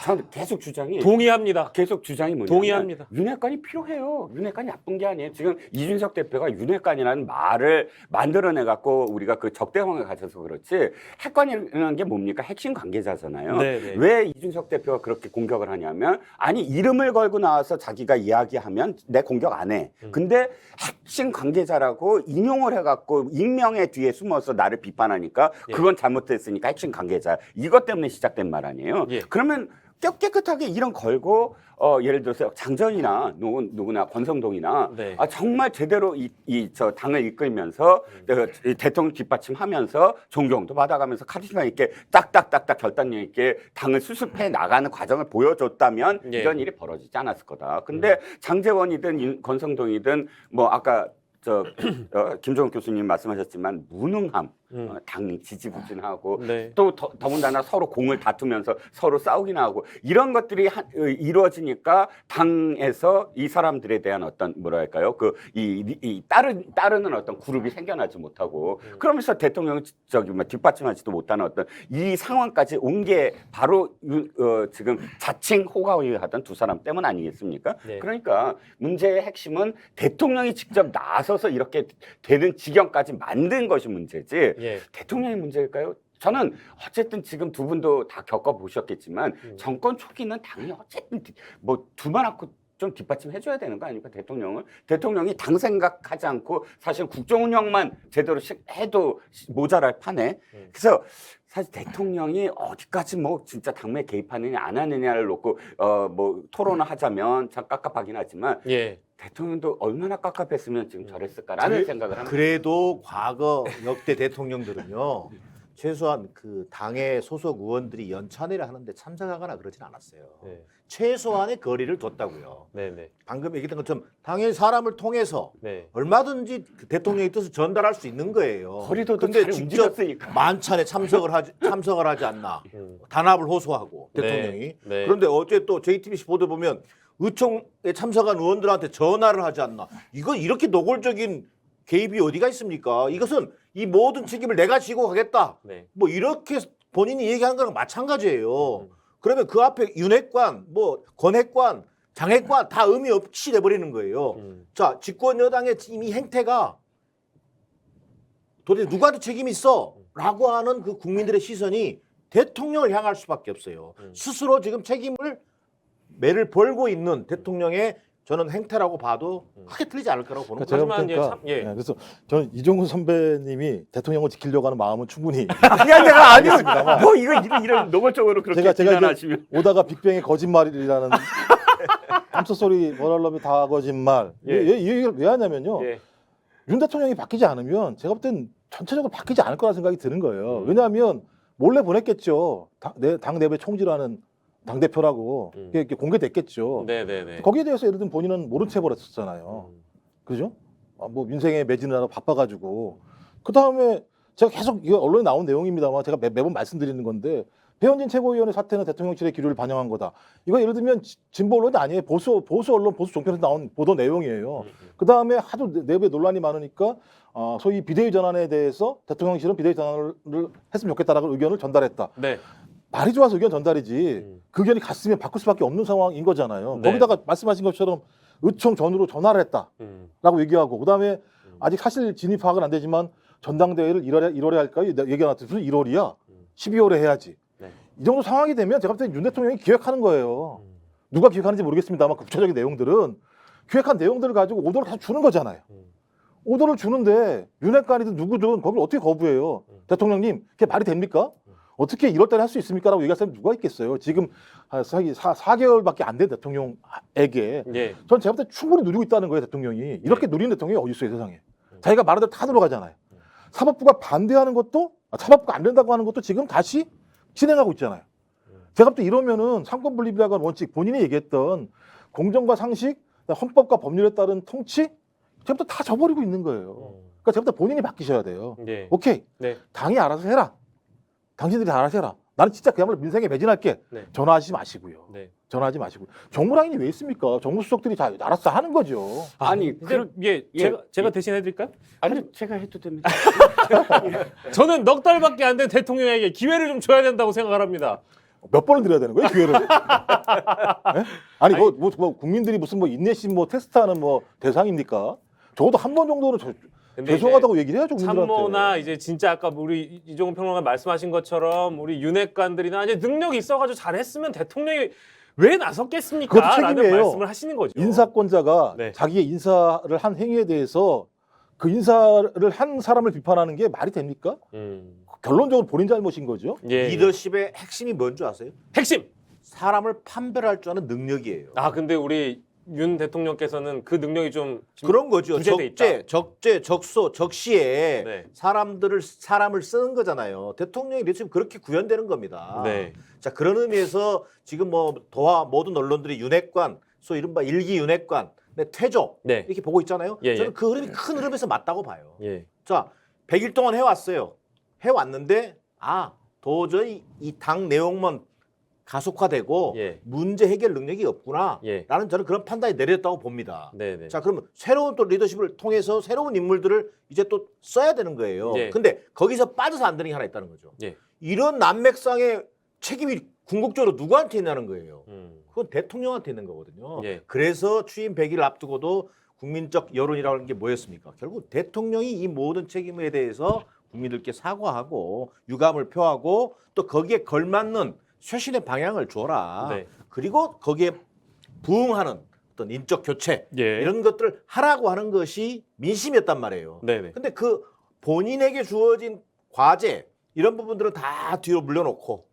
저는 계속 주장이 동의합니다. 뭐냐면 동의합니다. 윤핵관이 필요해요. 윤핵관이 나쁜 게 아니에요. 지금 이준석 대표가 윤핵관이라는 말을 만들어내 갖고 우리가 그 적대성을 가져서 그렇지 핵관이라는 게 뭡니까? 핵심 관계자잖아요. 네네. 왜 이준석 대표가 그렇게 공격을 하냐면 아니 이름을 걸고 나와서 자기가 이야기하면 내 공격 안 해. 근데 핵심 관계자라고 인용을 해갖고 익명의 뒤에 숨어서 나를 비판하니까 그건 잘못됐으니까 핵심 관계자. 이것 때문에 시작된 말 아니에요. 예. 그러면 깨끗하게 이름 걸고 예를 들어서 장전이나 누구나 권성동이나 네. 정말 제대로 저 당을 이끌면서 이 대통령 뒷받침하면서 존경도 받아가면서 카리스마 있게 딱딱딱딱 결단력 있게 당을 수습해 나가는 과정을 보여줬다면 예. 이런 일이 벌어지지 않았을 거다. 근데 장제원이든 권성동이든 뭐 아까 김종욱 교수님 말씀하셨지만 무능함. 당이 지지부진하고 네. 또 더군다나 서로 공을 다투면서 서로 싸우기나 하고 이런 것들이 이루어지니까 당에서 이 사람들에 대한 어떤 뭐랄까요 이 따르는 어떤 그룹이 생겨나지 못하고 그러면서 대통령 뒷받침하지도 못하는 어떤 이 상황까지 온 게 바로 지금 자칭 호가호위하던 두 사람 때문 아니겠습니까? 네. 그러니까 문제의 핵심은 대통령이 직접 나서서 이렇게 되는 지경까지 만든 것이 문제지 예. 대통령이 문제일까요? 저는 어쨌든 지금 두 분도 다 겪어보셨겠지만 정권 초기는 당이 어쨌든 뭐 두말 않고 좀 뒷받침 해줘야 되는 거 아닙니까? 대통령이 당 생각하지 않고 사실 국정 운영만 제대로 해도 모자랄 판에 그래서 사실 대통령이 어디까지 뭐 진짜 당내 개입하느냐 안 하느냐를 놓고 뭐 토론을 하자면 참 깝깝하긴 하지만 예. 대통령도 얼마나 깝깝했으면 지금 저랬을까라는 생각을 합니다. 그래도 과거 역대 대통령들은요. 최소한 그 당의 소속 의원들이 연찬회를 하는데 참석하거나 그러진 않았어요. 네. 최소한의 거리를 뒀다고요. 네네. 방금 얘기했던 것처럼 당연히 사람을 통해서 네. 얼마든지 그 대통령의 뜻을 전달할 수 있는 거예요. 거리도 근데 잘 직접 움직였으니까. 만찬에 참석을 하지 않나. 단합을 호소하고 대통령이. 네. 네. 그런데 어제 또 JTBC 보도 보면 의총에 참석한 의원들한테 전화를 하지 않나. 이거 이렇게 노골적인 개입이 어디가 있습니까? 이것은 이 모든 책임을 내가 지고 가겠다. 네. 뭐 이렇게 본인이 얘기하는 거랑 마찬가지예요. 그러면 그 앞에 윤핵관, 뭐 권핵관, 장핵관 다 의미 없이 돼버리는 거예요. 자, 집권 여당의 이미 행태가 도대체 누구한테 책임이 있어? 라고 하는 그 국민들의 시선이 대통령을 향할 수밖에 없어요. 스스로 지금 책임을 매를 벌고 있는 대통령의 저는 행태라고 봐도 크게 틀리지 않을 거라고 보는 제가 거예요. 하지만 보니까 이제 참- 예. 그래서 저는 이종훈 선배님이 대통령을 지키려고 하는 마음은 충분히 그냥 내가 아니면 뭐 이런 노골적으로 그렇게 제가 이제 비난하시면 오다가 빅뱅의 거짓말이라는 I'm so sorry, what I love you 다 거짓말. 예. 이 얘기를 왜 하냐면요. 예. 윤 대통령이 바뀌지 않으면 제가 볼 땐 전체적으로 바뀌지 않을 거라 생각이 드는 거예요. 왜냐하면 몰래 보냈겠죠. 당 내부의 총지라는 당 대표라고 이렇게 공개됐겠죠. 네네네. 거기에 대해서 예를 들면 본인은 모른 채 버렸었잖아요. 그죠? 뭐 민생에 매진하느라 바빠가지고 그 다음에 제가 계속 이거 언론에 나온 내용입니다만 제가 매번 말씀드리는 건데 배현진 최고위원의 사태는 대통령실의 기류를 반영한 거다. 이거 예를 들면 진보 언론이 아니에요. 보수 언론, 보수 종편에서 나온 보도 내용이에요. 그 다음에 하도 내부에 논란이 많으니까 소위 비대위 전환에 대해서 대통령실은 비대위 전환을 했으면 좋겠다라는 의견을 전달했다. 네. 말이 좋아서 의견 전달이지 그 의견이 갔으면 바꿀 수밖에 없는 상황인 거잖아요. 네. 거기다가 말씀하신 것처럼 의총 전후로 전화를 했다라고 얘기하고 그다음에 아직 사실 진입 파악은 안 되지만 전당대회를 1월에 할까요? 얘기가 나왔더니 무슨 1월이야? 12월에 해야지. 네. 이 정도 상황이 되면 제가 볼 때 윤 대통령이 기획하는 거예요. 누가 기획하는지 모르겠습니다만 구체적인 내용들은 기획한 내용들을 가지고 오더를 계속 주는 거잖아요. 오더를 주는데 윤핵관이든 누구든 거기를 어떻게 거부해요? 대통령님 그게 말이 됩니까? 어떻게 1월 달에 할 수 있습니까? 라고 얘기할 사람이 누가 있겠어요? 지금 4개월밖에 안 된 대통령에게 예. 전 제가 볼 때 충분히 누리고 있다는 거예요. 대통령이. 이렇게 누리는 대통령이 어디 있어요 세상에. 자기가 말한 대로 다 들어가잖아요. 사법부가 반대하는 것도 사법부가 안 된다고 하는 것도 지금 다시 진행하고 있잖아요. 제가 볼 때 이러면은 상권분립이라고 하는 원칙 본인이 얘기했던 공정과 상식 헌법과 법률에 따른 통치 제가 볼 때 다 저버리고 있는 거예요. 그러니까 제가 볼 때 본인이 바뀌셔야 돼요. 예. 오케이. 네. 당이 알아서 해라. 당신들이 알아서 해라. 나는 진짜 그야말로 민생에 매진할게. 네. 전화하지 마시고요. 네. 전화하지 마시고. 정무라인이 왜 있습니까? 정무수석들이 다 알아서 하는 거죠. 아니 근데 제가 대신 해드릴까요? 아니 제가 해도 됩니다. 저는 넉 달밖에 안 된 대통령에게 기회를 좀 줘야 된다고 생각을 합니다. 몇 번을 드려야 되는 거예요, 기회를? 네? 아니, 뭐 국민들이 무슨 뭐 인내심 뭐 테스트하는 뭐 대상입니까? 적어도 한 번 정도는 근데 죄송하다고 얘기를 해야죠, 국민들한테. 참모나 이제 진짜 아까 우리 이종훈 평론가 말씀하신 것처럼 우리 윤핵관들이나 이제 능력이 있어가지고 잘했으면 대통령이 왜 나섰겠습니까? 그것도 라는 책임이에요. 말씀을 하시는 거죠. 인사권자가 네. 자기의 인사를 한 행위에 대해서 그 인사를 한 사람을 비판하는 게 말이 됩니까? 결론적으로 본인 잘못인 거죠. 예. 리더십의 핵심이 뭔지 아세요? 핵심. 사람을 판별할 줄 아는 능력이에요. 근데 우리 윤 대통령께서는 그 능력이 좀 그런 거죠. 부재돼 있다. 적재, 적소, 적시에 네. 사람을 쓰는 거잖아요. 대통령이 지금 그렇게 구현되는 겁니다. 네. 자, 그런 의미에서 지금 뭐 모든 언론들이 윤핵관, 소위 이른바 일기 윤핵관, 퇴조 네. 이렇게 보고 있잖아요. 예, 저는 예. 그 흐름이 큰 흐름에서 맞다고 봐요. 예. 자, 100일 동안 해왔어요. 해왔는데 도저히 이 당 내용만 가속화되고 예. 문제 해결 능력이 없구나 예. 라는 저는 그런 판단이 내렸다고 봅니다. 네네. 자, 그러면 새로운 또 리더십을 통해서 새로운 인물들을 이제 또 써야 되는 거예요. 예. 근데 거기서 빠져서 안 되는 게 하나 있다는 거죠. 예. 이런 난맥상의 책임이 궁극적으로 누구한테 있냐는 거예요. 그건 대통령한테 있는 거거든요. 예. 그래서 취임 100일 앞두고도 국민적 여론이라는 게 뭐였습니까? 결국 대통령이 이 모든 책임에 대해서 국민들께 사과하고 유감을 표하고 또 거기에 걸맞는 쇄신의 방향을 줘라. 네. 그리고 거기에 부응하는 어떤 인적 교체 예. 이런 것들을 하라고 하는 것이 민심이었단 말이에요. 네네. 근데 그 본인에게 주어진 과제 이런 부분들은 다 뒤로 물려놓고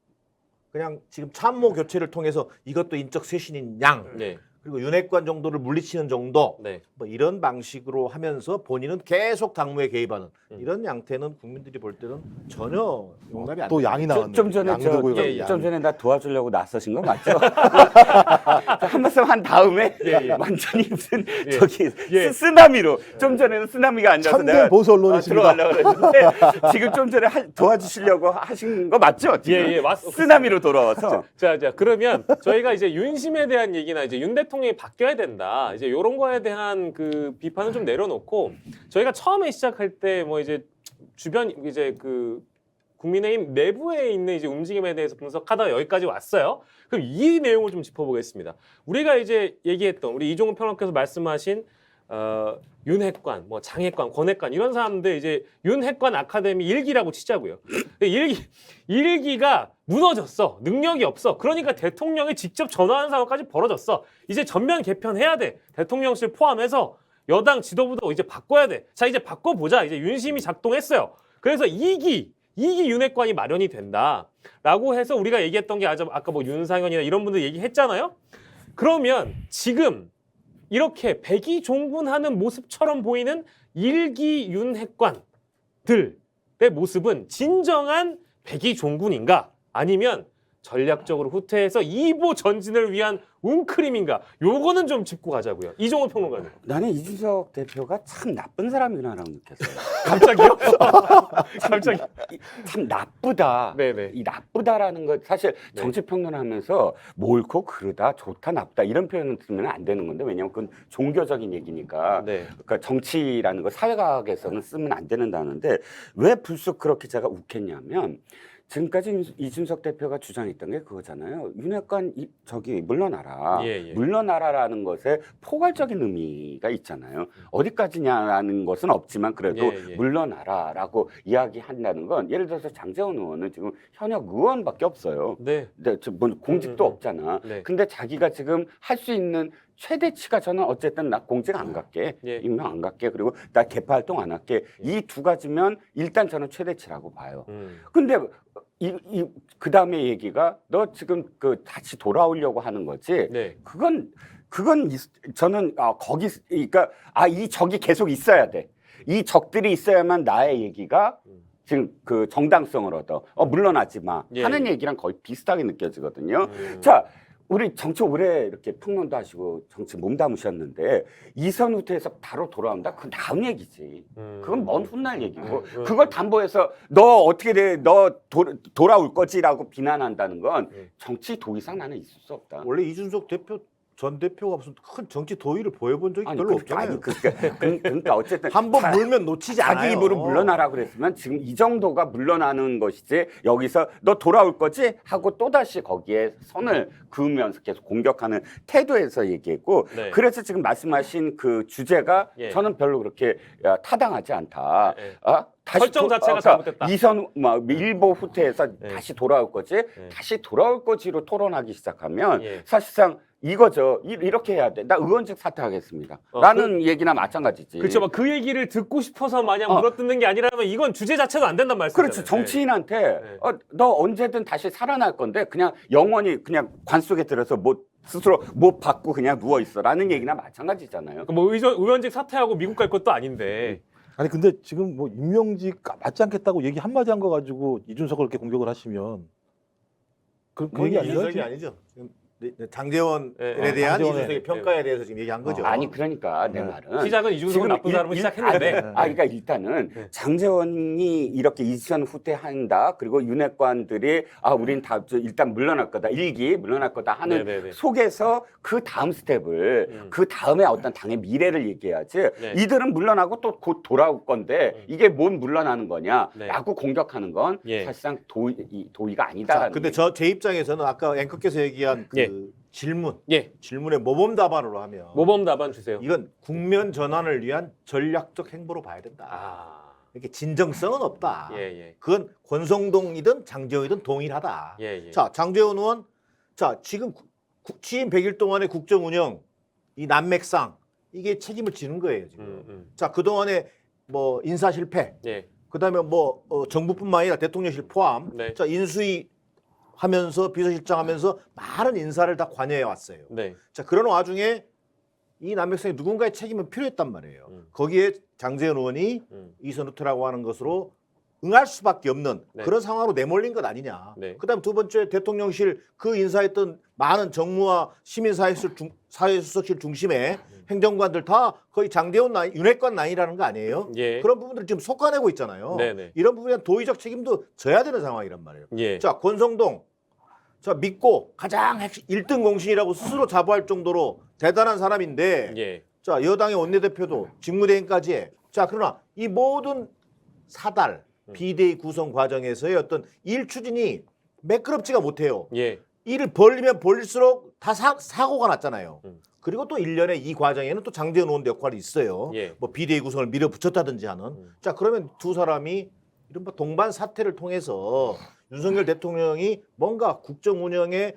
그냥 지금 참모 교체를 통해서 이것도 인적 쇄신인 양 네. 그리고 윤핵관 정도를 물리치는 정도 네. 뭐 이런 방식으로 하면서 본인은 계속 당무에 개입하는 이런 양태는 국민들이 볼 때는 전혀 용납이 안 또 돼요. 양이 나왔네. 좀 전에 예, 좀 전에 나 도와주려고 나서신 거 맞죠? 한 말씀 한 다음에 완전히 무슨 저기 쓰나미로 좀 전에는 쓰나미가 아니라서 참된 내가 보수 언론이십니다. 들어가려고 그랬는데 지금 좀 전에 도와주시려고 하신 거 맞죠? 지금? 예, 맞습니다. 쓰나미로 돌아와서 자, 그러면 저희가 이제 윤심에 대한 얘기나 이제 윤 대통령이 바뀌어야 된다. 이제 이런 거에 대한 그 비판은 좀 내려놓고 저희가 처음에 시작할 때 뭐 이제 주변 이제 그 국민의힘 내부에 있는 이제 움직임에 대해서 분석하다가 여기까지 왔어요. 그럼 이 내용을 좀 짚어보겠습니다. 우리가 이제 얘기했던 우리 이종훈 평론가께서 말씀하신 윤핵관, 뭐 장핵관, 권핵관 이런 사람들 이제 윤핵관 아카데미 일기라고 치자고요. 일기가 무너졌어. 능력이 없어. 그러니까 대통령이 직접 전화하는 상황까지 벌어졌어. 이제 전면 개편해야 돼. 대통령실 포함해서 여당 지도부도 이제 바꿔야 돼. 자, 이제 바꿔보자. 이제 윤심이 작동했어요. 그래서 2기 윤핵관이 마련이 된다라고 해서 우리가 얘기했던 게 아까 뭐 윤상현이나 이런 분들 얘기했잖아요. 그러면 지금 이렇게 백의종군하는 모습처럼 보이는 1기 윤핵관들의 모습은 진정한 백의종군인가? 아니면 전략적으로 후퇴해서 2보 전진을 위한 웅크림인가? 요거는 좀 짚고 가자고요. 이종훈 평론가님. 나는 이준석 대표가 참 나쁜 사람이구나라고 느꼈어요. 갑자기요? 갑자기. 참 나쁘다. 네네. 이 나쁘다라는 것 사실 정치 평론하면서 옳고 그르다, 좋다, 나쁘다 이런 표현을 쓰면 안 되는 건데 왜냐하면 그건 종교적인 얘기니까. 네. 그러니까 정치라는 거 사회과학에서는 쓰면 안 된다는데 왜 불쑥 그렇게 제가 욱했냐면. 지금까지 이준석 대표가 주장했던 게 그거잖아요. 윤핵관 저기 물러나라. 예. 물러나라라는 것에 포괄적인 의미가 있잖아요. 어디까지냐라는 것은 없지만 그래도 예. 물러나라라고 이야기한다는 건 예를 들어서 장제원 의원은 지금 현역 의원밖에 없어요. 네. 근데 뭐 공직도 없잖아. 네. 근데 자기가 지금 할 수 있는 최대치가 저는 어쨌든 나 공직 안 갈게. 예. 임명 안 갈게. 그리고 나 개파 활동 안 할게. 이 두 가지면 일단 저는 최대치라고 봐요. 근데 그 다음에 얘기가 너 지금 그 다시 돌아오려고 하는 거지. 네. 그건 저는 거기 그러니까 이 적이 계속 있어야 돼. 이 적들이 있어야만 나의 얘기가 지금 그 정당성을 얻어. 물러나지 마 하는 얘기랑 거의 비슷하게 느껴지거든요. 자. 우리 정치 오래 이렇게 평론도 하시고 정치 몸담으셨는데 이선 후퇴해서 바로 돌아온다? 그건 다음 얘기지. 그건 먼 훗날 얘기고 그걸 담보해서 너 어떻게 돼? 너 돌아올 거지라고 비난한다는 건 정치 도의상 나는 있을 수 없다. 원래 이준석 전 대표가 무슨 큰 정치 도의를 보여본 적이 별로 없잖아요. 그러니까 어쨌든 한번 물면 놓치지 않아요. 자기 입으로 물러나라 그랬으면 지금 이 정도가 물러나는 것이지 여기서 너 돌아올 거지 하고 또다시 거기에 선을 그으면서 계속 공격하는 태도에서 얘기했고 네. 그래서 지금 말씀하신 그 주제가 저는 별로 그렇게 타당하지 않다. 다시 설정 자체가 잘못됐다. 이선 일보 후퇴해서 다시 돌아올 거지 다시 돌아올 거지로 토론하기 시작하면 사실상 이거죠. 이렇게 해야 돼. 나 의원직 사퇴하겠습니다. 라는 얘기나 마찬가지지. 그렇죠. 그 얘기를 듣고 싶어서 마냥 물어뜯는 게 아니라면 이건 주제 자체도 안 된단 말씀이잖아요. 그렇죠. 정치인한테 너 언제든 다시 살아날 건데 그냥 영원히 그냥 관 속에 들어서 스스로 못 받고 그냥 누워 있어라는 얘기나 마찬가지잖아요. 뭐 의원직 사퇴하고 미국 갈 것도 아닌데. 아니 근데 지금 뭐 임명직 맞지 않겠다고 얘기 한마디 한 거 가지고 이준석을 이렇게 공격을 하시면 그 얘기 아니죠? 이준석이 아니죠. 장제원에 네, 대한 장제원의 이준석의 평가에 대해서 지금 얘기한 거죠. 아니 그러니까 내 말은 시작은 이준석은 나쁜 사람으로 시작했는데 그러니까 일단은 장제원이 이렇게 이수현 후퇴한다. 그리고 윤핵관들이 우린 다 일단 물러날 거다. 일기 물러날 거다 하는 네네네. 속에서 그 다음 스텝을 그 다음에 어떤 당의 미래를 얘기해야지. 네. 이들은 물러나고 또 곧 돌아올 건데 이게 뭔 물러나는 거냐라고 네. 공격하는 건 예. 사실상 도의가 아니다. 자, 근데 제 입장에서는 아까 앵커께서 얘기한 그 예. 질문의 모범 답안으로 하면 모범 답안 주세요. 이건 국면 전환을 위한 전략적 행보로 봐야 된다. 아, 이렇게 진정성은 없다. 예. 그건 권성동이든 장제원이든 동일하다. 예. 자, 장제원 의원, 자 지금 취임 100일 동안의 국정 운영, 이 난맥상 이게 책임을 지는 거예요 지금. 자, 그 동안에 뭐 인사 실패, 예. 그다음에 뭐 정부뿐만 아니라 대통령실 포함, 네. 자 인수위 하면서 비서실장 하면서 많은 인사를 다 관여해 왔어요. 네. 자, 그런 와중에 이 남맥상에 누군가의 책임은 필요했단 말이에요. 거기에 장제원 의원이 이선 후퇴라고 하는 것으로 응할 수밖에 없는 네. 그런 상황으로 내몰린 것 아니냐. 네. 그다음 두 번째 대통령실 그 인사했던 많은 정무와 시민사회수석실 중심의 행정관들 다 거의 장제원 라인, 윤핵관 라인이라는 거 아니에요? 예. 그런 부분들을 지금 속아내고 있잖아요. 네네. 이런 부분에 대한 도의적 책임도 져야 되는 상황이란 말이에요. 예. 자, 권성동. 자, 믿고 가장 1등 공신이라고 스스로 자부할 정도로 대단한 사람인데 예. 자, 여당의 원내대표도 직무대행까지 해. 자, 그러나 이 모든 사달 비대위 구성 과정에서의 어떤 일 추진이 매끄럽지가 못해요. 예. 일을 벌리면 벌릴수록 다 사고가 났잖아요. 그리고 또 1년에 이 과정에는 또 장제원 의원도 역할이 있어요. 예. 뭐 비대위 구성을 밀어붙였다든지 하는. 자, 그러면 두 사람이 이른바 동반 사태를 통해서 윤석열 대통령이 뭔가 국정 운영의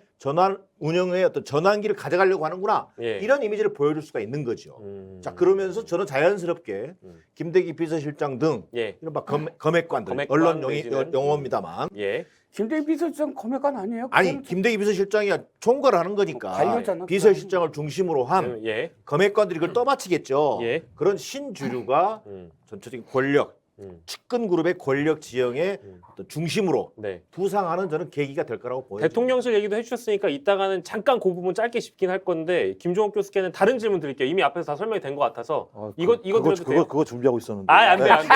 운영의 어떤 전환기를 가져가려고 하는구나. 예. 이런 이미지를 보여줄 수가 있는 거죠. 자, 그러면서 저는 자연스럽게 김대기 비서실장 등 예. 이른바 검핵관들, 검핵관 언론 내지는, 용어입니다만 예. 김대기 비서실장 검핵관 아니에요? 아니 김대기 비서실장이 총괄을 하는 거니까 관료잖아, 비서실장을 중심으로 한 예. 검핵관들이 그걸 떠받치겠죠. 예. 그런 신주류가 전체적인 권력, 측근 그룹의 권력 지형의 어떤 중심으로 네. 부상하는 저는 계기가 될 거라고 보여요. 대통령실 얘기도 해주셨으니까 이따가는 잠깐 그 부분 짧게 짚긴 할 건데 김종욱 교수께는 다른 질문 드릴게요. 이미 앞에서 다 설명이 된 것 같아서 이거 드려도 돼요? 그거 준비하고 있었는데. 안 돼요. 안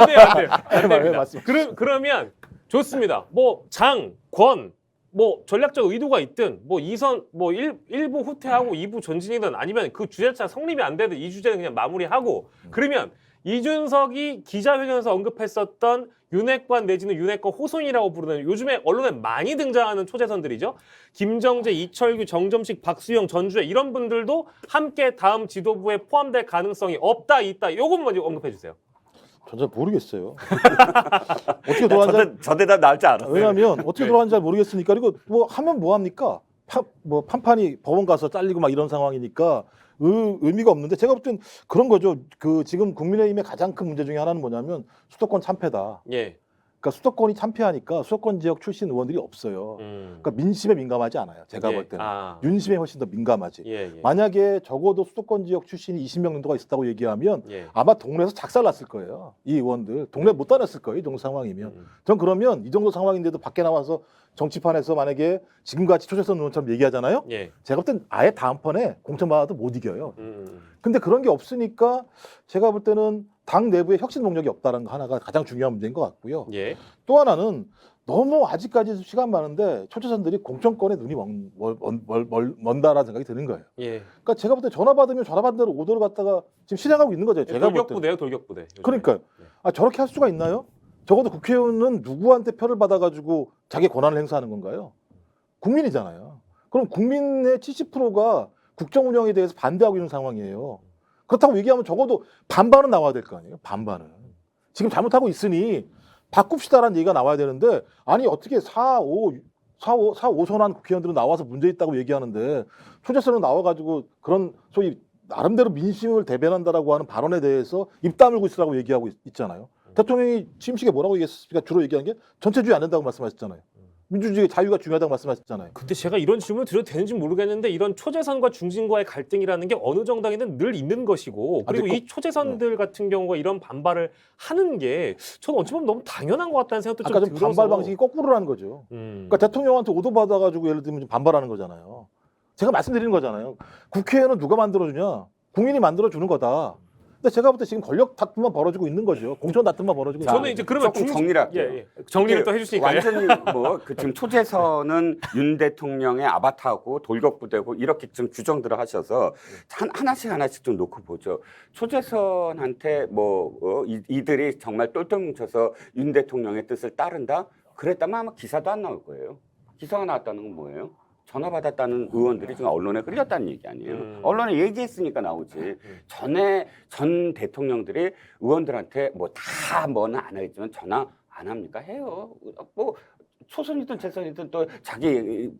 네, 됩니다. 맞습니다. 그러면 좋습니다. 뭐 장, 권, 뭐 전략적 의도가 있든 뭐 이선 뭐 1부 후퇴하고 2부 전진이든 아니면 그 주제 자체가 성립이 안 되든 이 주제는 그냥 마무리하고 그러면 이준석이 기자회견에서 언급했었던 윤핵관 내지는 윤핵관 호손이라고 부르는 요즘에 언론에 많이 등장하는 초재선들이죠. 김정재, 이철규, 정점식, 박수영, 전주혜 이런 분들도 함께 다음 지도부에 포함될 가능성이 없다, 있다. 요것 먼저 언급해 주세요. 전 잘 모르겠어요. 어떻게 돌아가는지 저 대답 나올 줄 알았어요. 왜냐하면 어떻게 돌아가는지 잘 모르겠으니까 그리고 뭐 하면 뭐 합니까? 뭐 판판이 법원 가서 잘리고 막 이런 상황이니까 의미가 없는데 제가 볼 땐 그런 거죠. 그 지금 국민의힘의 가장 큰 문제 중에 하나는 뭐냐면 수도권 참패다. 예. 그러니까 수도권이 참패하니까 수도권 지역 출신 의원들이 없어요. 그러니까 민심에 민감하지 않아요. 제가 볼 때는 윤심에 훨씬 더 민감하지. 예. 만약에 적어도 수도권 지역 출신이 20명 정도가 있었다고 얘기하면 예. 아마 동네에서 작살났을 거예요. 이 의원들 동네 못 다녔을 거예요. 이 정도 상황이면. 전 그러면 이 정도 상황인데도 밖에 나와서 정치판에서 만약에 지금같이 초재선 의원처럼 얘기하잖아요. 예. 제가 볼 땐 아예 다음번에 공천받아도 못 이겨요. 근데 그런 게 없으니까 제가 볼 때는 당 내부에 혁신 동력이 없다는 거 하나가 가장 중요한 문제인 것 같고요. 예. 또 하나는 너무 아직까지 시간 많은데 초재선들이 공천권에 눈이 먼다라는 생각이 드는 거예요. 예. 그러니까 제가 볼 때 전화 받으면 전화 받는 대로 오더를 갖다가 지금 실행하고 있는 거죠. 제가 볼 때. 돌격부대요, 돌격부대. 요즘에. 그러니까요. 아, 저렇게 할 수가 있나요? 적어도 국회의원은 누구한테 표를 받아가지고 자기 권한을 행사하는 건가요? 국민이잖아요. 그럼 국민의 70%가 국정 운영에 대해서 반대하고 있는 상황이에요. 그렇다고 얘기하면 적어도 반반은 나와야 될 거 아니에요? 반반은. 지금 잘못하고 있으니 바꿉시다라는 얘기가 나와야 되는데 아니 어떻게 4,5선한 국회의원들은 나와서 문제 있다고 얘기하는데 초재선은 나와가지고 그런 소위 나름대로 민심을 대변한다라고 하는 발언에 대해서 입 다물고 있으라고 얘기하고 있잖아요. 대통령이 취임식에 뭐라고 얘기했습니까? 주로 얘기한 게 전체주의 안 된다고 말씀하셨잖아요. 민주주의 자유가 중요하다고 말씀하셨잖아요. 근데 제가 이런 질문을 드려도 되는지 모르겠는데 이런 초재선과 중진과의 갈등이라는 게 어느 정당이든 늘 있는 것이고 그리고 이 초재선들 같은 경우가 이런 반발을 하는 게 저는 어찌 보면 너무 당연한 것 같다는 생각도 아까 좀 좀 들어서 반발 방식이 거꾸로라는 거죠. 그러니까 대통령한테 오도 받아가지고 예를 들면 좀 반발하는 거잖아요. 제가 말씀드리는 거잖아요. 국회의원은 누가 만들어주냐? 국민이 만들어주는 거다. 근데 제가 볼 때 지금 권력 다툼만 벌어지고 있는 거죠. 공천 다툼만 벌어지고 있는 저는 거죠. 이제 그러면 조금 정리를 할게요. 예. 정리를 또 해주시니까요. 완전히 그 지금 초재선은 윤 대통령의 아바타고 돌격부대고 이렇게 좀 규정들을 하셔서 하나씩 좀 놓고 보죠. 초재선한테 이들이 정말 똘똘 뭉쳐서 윤 대통령의 뜻을 따른다? 그랬다면 아마 기사도 안 나올 거예요. 기사가 나왔다는 건 뭐예요? 전화 받았다는 의원들이 지금 언론에 흘렸다는 얘기 아니에요. 언론에 얘기했으니까 나오지. 전 대통령들이 의원들한테 뭐는 안 하겠지만 전화 안 합니까? 해요. 초선이든 재선이든 또 자기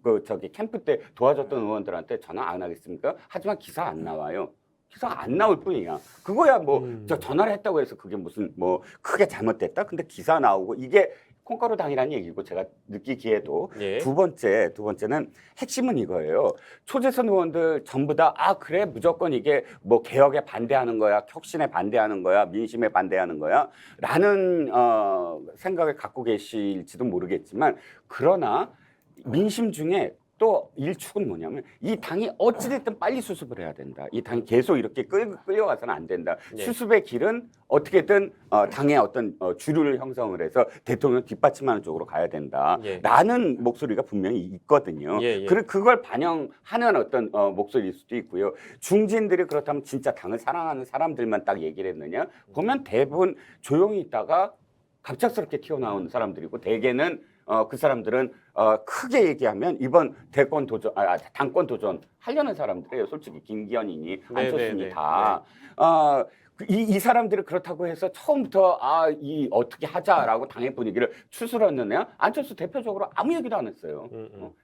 캠프 때 도와줬던 의원들한테 전화 안 하겠습니까? 하지만 기사 안 나와요. 기사가 안 나올 뿐이야. 그거야 저 전화를 했다고 해서 그게 무슨 크게 잘못됐다? 근데 기사 나오고 이게 콩가루 당이라는 얘기고 제가 느끼기에도 예. 두 번째는 핵심은 이거예요. 초재선 의원들 전부 다 그래 무조건 이게 개혁에 반대하는 거야, 혁신에 반대하는 거야, 민심에 반대하는 거야 라는 생각을 갖고 계실지도 모르겠지만 그러나 민심 중에 또 일축은 뭐냐면 이 당이 어찌됐든 빨리 수습을 해야 된다. 이 당이 계속 이렇게 끌려가서는 안 된다. 네. 수습의 길은 어떻게든 당의 어떤 주류를 형성을 해서 대통령 뒷받침하는 쪽으로 가야 된다. 예. 라는 목소리가 분명히 있거든요. 예. 그걸 반영하는 어떤 목소리일 수도 있고요. 중진들이 그렇다면 진짜 당을 사랑하는 사람들만 딱 얘기를 했느냐? 보면 대부분 조용히 있다가 갑작스럽게 튀어나온 사람들이고 대개는 그 사람들은 크게 얘기하면 이번 당권 도전 하려는 사람들이에요. 솔직히 김기현이니 안철수니 다. 이 사람들이 그렇다고 해서 처음부터 어떻게 하자라고 당의 분위기를 추스렸느냐? 안철수 대표적으로 아무 얘기도 안 했어요.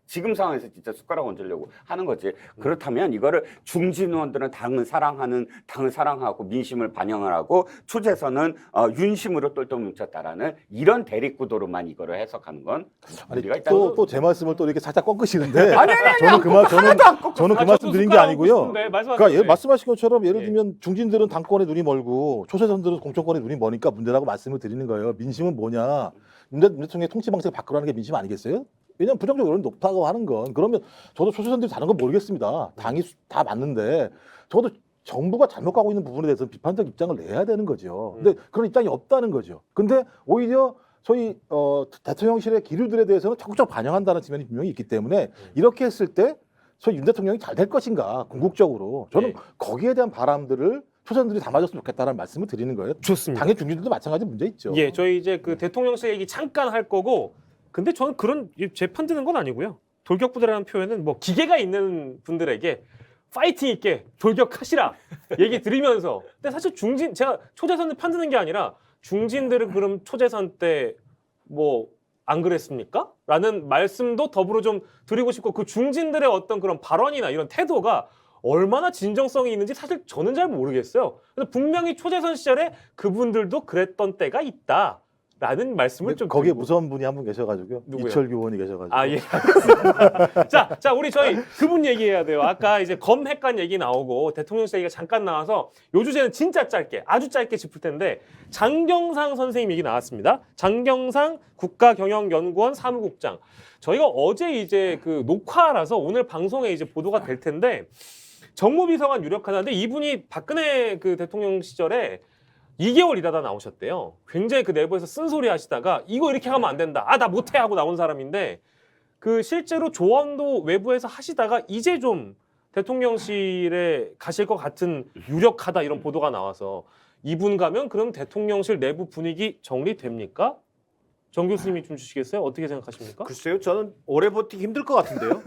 지금 상황에서 진짜 숟가락 얹으려고 하는 거지. 그렇다면 이거를 중진 의원들은 당을 사랑하고 민심을 반영을 하고 초재선은 윤심으로 똘똘 뭉쳤다라는 이런 대립구도로만 이거를 해석하는 건 우리가 일단 또 제 말씀을 또 이렇게 살짝 꺾으시는데 아니, 저는 그 말씀 드린 게 아니고요. 그러니까 말씀하신 것처럼 예를 예. 들면 중진들은 당권에 눈이 멀고 초재선들은 공천권에 눈이 머니까 문제라고 말씀을 드리는 거예요. 민심은 뭐냐? 윤 대통령의 통치 방식을 바꾸라는 게 민심 아니겠어요? 왜냐하면 부정적 여론이 높다고 하는 건 그러면 저도 초재선들이 다른 건 모르겠습니다. 당이 다 맞는데 저도 정부가 잘못 가고 있는 부분에 대해서 비판적 입장을 내야 되는 거죠. 근데 그런 입장이 없다는 거죠. 근데 오히려 소위 대통령실의 기류들에 대해서는 적극적으로 반영한다는 측면이 분명히 있기 때문에 이렇게 했을 때 소위 윤 대통령이 잘 될 것인가 궁극적으로 저는 예. 거기에 대한 바람들을 초선들이 담아줬으면 좋겠다는 말씀을 드리는 거예요. 좋습니다. 당의 중진들도 마찬가지 문제 있죠. 예, 저희 이제 그 대통령실 얘기 잠깐 할 거고, 근데 저는 그런 재판 드는 건 아니고요. 돌격부대라는 표현은 기계가 있는 분들에게 파이팅 있게 돌격하시라 얘기 드리면서, 근데 사실 제가 초재선을 편드는 게 아니라 중진들은 그럼 초재선 때 안 그랬습니까? 라는 말씀도 더불어 좀 드리고 싶고, 그 중진들의 어떤 그런 발언이나 이런 태도가 얼마나 진정성이 있는지 사실 저는 잘 모르겠어요. 그래서 분명히 초재선 시절에 그분들도 그랬던 때가 있다라는 말씀을 좀 거기에 드리고. 무서운 분이 한 분 계셔가지고요. 누구요? 이철규 의원이 계셔가지고. 예. 자, 우리 저희 그분 얘기해야 돼요. 아까 이제 검핵관 얘기 나오고 대통령실 얘기가 잠깐 나와서 요 주제는 진짜 짧게, 아주 짧게 짚을 텐데 장경상 선생님 얘기 나왔습니다. 장경상 국가경영연구원 사무국장. 저희가 어제 이제 그 녹화라서 오늘 방송에 이제 보도가 될 텐데 정무비서관 유력하다는데 이분이 박근혜 그 대통령 시절에 2개월 일하다 나오셨대요. 굉장히 그 내부에서 쓴소리 하시다가 이거 이렇게 하면 안 된다. 나 못해 하고 나온 사람인데 그 실제로 조언도 외부에서 하시다가 이제 좀 대통령실에 가실 것 같은 유력하다 이런 보도가 나와서 이분 가면 그럼 대통령실 내부 분위기 정리됩니까? 정 교수님이 좀 주시겠어요? 어떻게 생각하십니까? 글쎄요, 저는 오래 버티기 힘들 것 같은데요.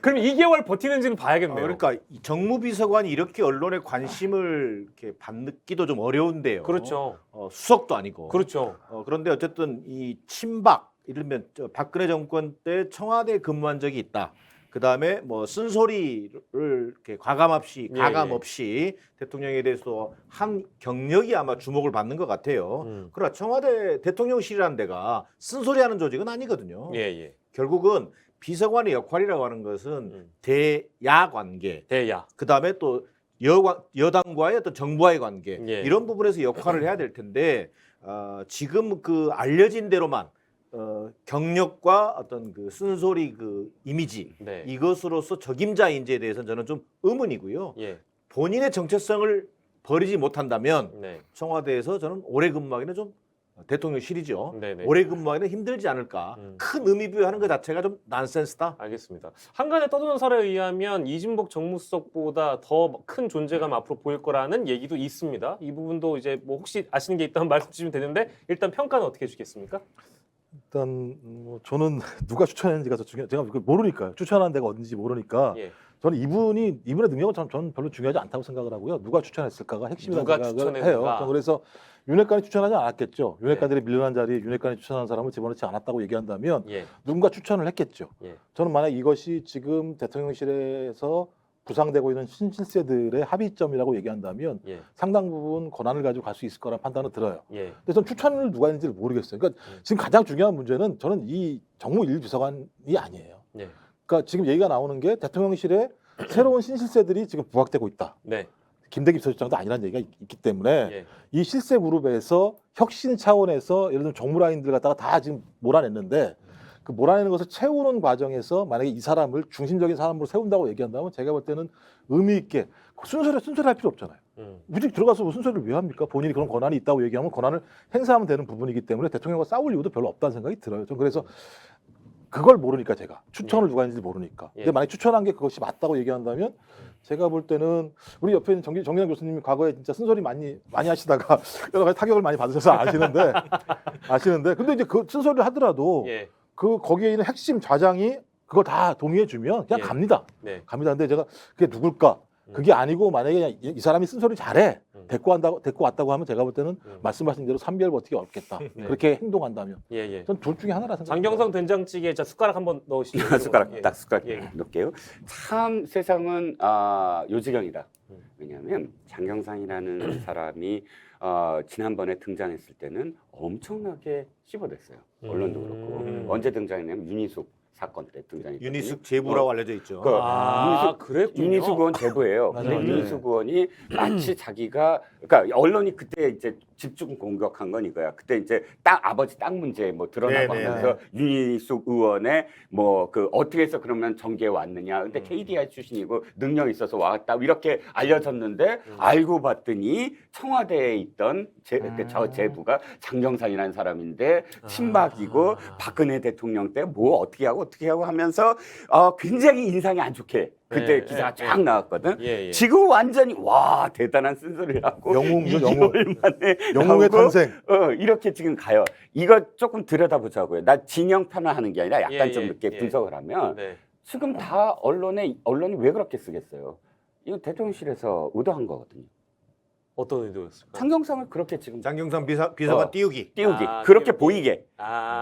그럼 2개월 버티는지는 봐야겠네요. 그러니까 이 정무비서관이 이렇게 언론의 관심을 이렇게 받기도 좀 어려운데요. 그렇죠. 수석도 아니고. 그렇죠. 그런데 어쨌든 이 친박, 이르면 박근혜 정권 때 청와대 근무한 적이 있다. 그 다음에 쓴소리를 이렇게 가감 없이 대통령에 대해서 한 경력이 아마 주목을 받는 것 같아요. 그러나 청와대 대통령실이라는 데가 쓴소리하는 조직은 아니거든요. 예. 결국은 비서관의 역할이라고 하는 것은 대야 관계, 그 다음에 또 여당과의 어떤 정부와의 관계 예. 이런 부분에서 역할을 해야 될 텐데 지금 그 알려진 대로만 경력과 어떤 그 쓴소리 그 이미지 네. 이것으로서 적임자 인재에 대해서는 저는 좀 의문이고요. 예. 본인의 정체성을 버리지 못한다면 네. 청와대에서 저는 오래 근무하기는 좀 대통령실이죠. 네네. 오래 근무하기는 힘들지 않을까. 큰 의미 부여하는 것 자체가 좀 난센스다. 알겠습니다. 한간에 떠도는 설에 의하면 이진복 정무수석보다 더 큰 존재감 앞으로 보일 거라는 얘기도 있습니다. 이 부분도 이제 뭐 혹시 아시는 게 있다면 말씀 주시면 되는데 일단 평가는 어떻게 해주겠습니까? 일단 저는 누가 추천했는지가 더 중요. 제가 그걸 모르니까요. 추천한 데가 어딘지 모르니까. 예. 저는 이분의 능력은 저는 별로 중요하지 않다고 생각을 하고요. 누가 추천했을까가 핵심이라고 누가 생각을 추천했는가? 해요. 저는 그래서 윤핵관이 추천하지 않았겠죠. 윤핵관들이 밀려난 자리에 윤핵관이 추천한 사람을 집어넣지 않았다고 얘기한다면 예. 누군가 추천을 했겠죠. 예. 저는 만약 이것이 지금 대통령실에서 구상되고 있는 신실세들의 합의점이라고 얘기한다면 예. 상당 부분 권한을 가지고 갈 수 있을 거라는 판단은 들어요. 예. 근데 저는 추천을 누가 했는지를 모르겠어요. 그러니까 지금 가장 중요한 문제는 저는 이 정무 1비서관이 아니에요. 예. 그러니까 지금 얘기가 나오는 게 대통령실에 새로운 신실세들이 지금 부각되고 있다. 네. 김대기 비서실장도 아니라는 얘기가 있기 때문에 예. 이 실세 그룹에서 혁신 차원에서 예를 들면 정무라인들 갖다가 다 지금 몰아냈는데 그 몰아내는 것을 채우는 과정에서 만약에 이 사람을 중심적인 사람으로 세운다고 얘기한다면 제가 볼 때는 의미 있게 순서를 할 필요 없잖아요. 굳이 들어가서 무슨 소리를 왜 합니까? 본인이 그런 권한이 있다고 얘기하면 권한을 행사하면 되는 부분이기 때문에 대통령과 싸울 이유도 별로 없다는 생각이 들어요. 전 그래서 그걸 모르니까 제가 추천을 누가 했는지 모르니까. 예. 근데 만약 추천한 게 그것이 맞다고 얘기한다면 제가 볼 때는 우리 옆에 있는 정기현 교수님이 과거에 진짜 쓴소리 많이 하시다가 여러 가지 타격을 많이 받으셔서 아시는데 근데 이제 그 쓴소리를 하더라도 예. 그 거기에 있는 핵심 좌장이 그걸 다 동의해 주면 그냥 예. 갑니다. 네. 갑니다. 근데 제가 그게 누굴까? 그게 아니고 만약에 그냥 이 사람이 쓴소리 잘해 데리고 왔다고 하면 제가 볼 때는 말씀하신 대로 삼별 버티기 어렵겠다. 그렇게 행동한다면 예. 예. 전 둘 중에 하나라 생각합니다. 장경성 된장찌개에 자 숟가락 한번 넣으시죠. 숟가락 예. 딱 숟가락 예. 넣을게요. 참 세상은 요지경이다. 왜냐하면 장경상이라는 사람이 지난번에 등장했을 때는 엄청나게 씹어댔어요. 언론도 그렇고 언제 등장했냐면 윤희숙 사건 때 등장했거든요. 윤희숙 제보라고 알려져 있죠. 그랬군요. 윤희숙 의원 제보예요. 근데 맞아요. 윤희숙 의원이 마치 자기가 그러니까 언론이 그때 이제 집중 공격한 건 이거야. 그때 이제 아버지 땅 문제 뭐 드러나고 네네. 하면서 윤희숙 의원의 뭐 그 어떻게 해서 그러면 정계에 왔느냐. 근데 KDI 출신이고 능력 있어서 왔다 이렇게 알려졌는데 알고 봤더니 청와대에 있던 저 제부가 장경상이라는 사람인데 친박이고 박근혜 대통령 때 뭐 어떻게 하고 하면서 굉장히 인상이 안 좋게 그때 네, 기사가 네, 쫙 나왔거든. 예. 지금 완전히 와 대단한 쓴소리를 하고 영웅이죠, 2개월 만에 영웅의 나오고, 탄생. 이렇게 지금 가요. 이거 조금 들여다보자고요. 나 진영 편화하는 게 아니라 약간 예, 좀 예, 이렇게 예. 분석을 하면 네. 지금 다 언론이 왜 그렇게 쓰겠어요? 이거 대통령실에서 의도한 거거든요. 어떤 의도였을까요? 장경상을 그렇게 지금 장경상 비서관 띄우기. 띄우기 아, 그렇게 띄우기. 보이게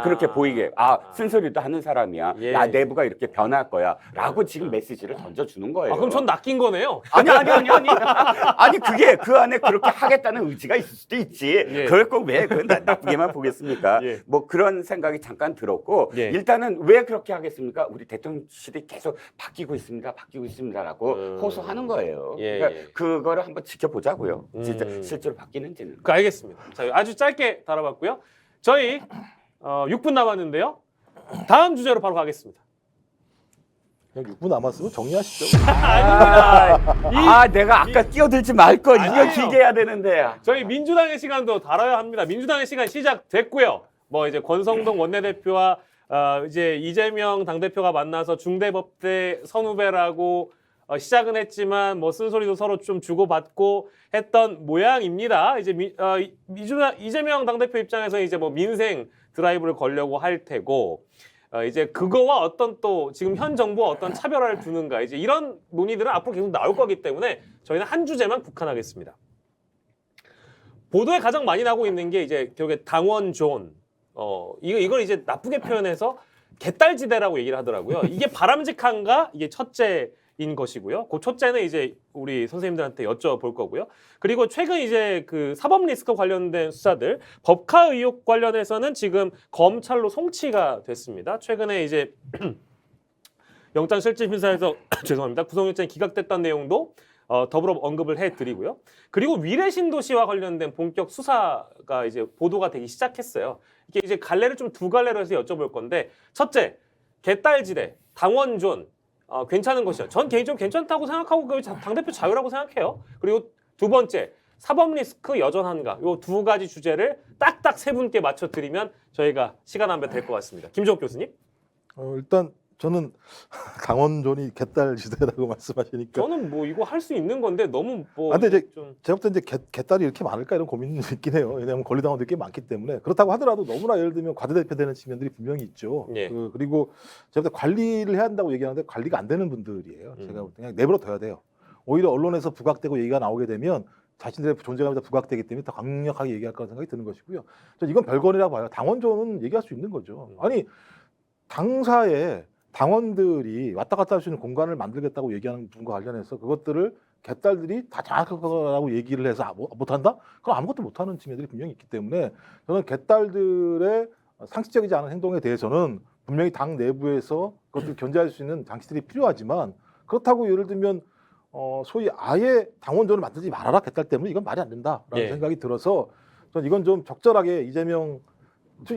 그렇게 보이게 쓴소리도 하는 사람이야. 예. 야 내부가 이렇게 변할 거야라고 지금 메시지를 던져주는 거예요. 그럼 전 낚인 거네요. 아니 아니 그게 그 안에 그렇게 하겠다는 의지가 있을 수도 있지. 예. 그걸 꼭 왜 나쁘게만 보겠습니까? 예. 뭐 그런 생각이 잠깐 들었고 예. 일단은 왜 그렇게 하겠습니까? 우리 대통령실이 계속 바뀌고 있습니다라고 호소하는 거예요. 예, 그러니까 예. 그거를 한번 지켜보자고요. 진짜 실제로 바뀌는지는. 알겠습니다. 자, 아주 짧게 다뤄봤고요. 저희 6분 남았는데요. 다음 주제로 바로 가겠습니다. 그냥 6분 남았으면 정리하시죠. 아닙니다. 내가 아까 끼어들지 말 걸. 이거 아니에요. 길게 해야 되는데. 저희 민주당의 시간도 다뤄야 합니다. 민주당의 시간 시작됐고요. 뭐 이제 권성동 원내대표와 이제 이재명 당대표가 만나서 중대법대 선후배라고 시작은 했지만 뭐 쓴소리도 서로 좀 주고받고 했던 모양입니다. 이제 이재명 당대표 입장에서 이제 뭐 민생 드라이브를 걸려고 할 테고 이제 그거와 어떤 또 지금 현 정부와 어떤 차별화를 두는가 이제 이런 논의들은 앞으로 계속 나올 거기 때문에 저희는 한 주제만 국한하겠습니다. 보도에 가장 많이 나고 있는 게 이제 결국에 당원 존 이걸 이제 나쁘게 표현해서 개딸지대라고 얘기를 하더라고요. 이게 바람직한가? 이게 첫째인 것이고요. 그 첫째는 이제 우리 선생님들한테 여쭤볼 거고요. 그리고 최근 이제 그 사법 리스크 관련된 수사들, 법카 의혹 관련해서는 지금 검찰로 송치가 됐습니다. 최근에 이제 영장실질심사에서 죄송합니다. 구속영장이 기각됐다는 내용도 더불어 언급을 해드리고요. 그리고 위례 신도시와 관련된 본격 수사가 이제 보도가 되기 시작했어요. 이게 이제 갈래를 좀 두 갈래로 해서 여쭤볼 건데, 첫째, 개딸지대, 당원존 괜찮은 것이죠. 전 개인적으로 괜찮다고 생각하고 그 당대표 자유라고 생각해요. 그리고 두 번째, 사법 리스크 여전한가? 요 두 가지 주제를 딱딱 세 분께 맞춰드리면 저희가 시간 안배 될 것 같습니다. 김종욱 교수님. 일단 저는 당원존이 개딸지대라고 말씀하시니까 저는 뭐 이거 할 수 있는 건데 너무 뭐. 근데 이제 좀 제가 볼 때 이제 개딸이 이렇게 많을까 이런 고민이 있긴 해요. 왜냐하면 권리당원들이 꽤 많기 때문에. 그렇다고 하더라도 너무나 예를 들면 과대대표되는 측면들이 분명히 있죠. 예. 그리고 제가 볼 때 관리를 해야 한다고 얘기하는데 관리가 안 되는 분들이에요. 제가 볼 때 그냥 내버려 둬야 돼요. 오히려 언론에서 부각되고 얘기가 나오게 되면 자신들의 존재감이 더 부각되기 때문에 더 강력하게 얘기할 거라는 생각이 드는 것이고요. 저는 이건 별건이라고 봐요. 당원존은 얘기할 수 있는 거죠. 아니 당사에 당원들이 왔다 갔다 할 수 있는 공간을 만들겠다고 얘기하는 부분과 관련해서 그것들을 개딸들이 다 장악할 거라고 얘기를 해서 못한다? 그럼 아무것도 못하는 측면들이 분명히 있기 때문에 저는 개딸들의 상식적이지 않은 행동에 대해서는 분명히 당 내부에서 그것들을 견제할 수 있는 장치들이 필요하지만 그렇다고 예를 들면 소위 아예 당원존을 만들지 말아라 개딸 때문에 이건 말이 안 된다라는 예. 생각이 들어서 저는 이건 좀 적절하게 이재명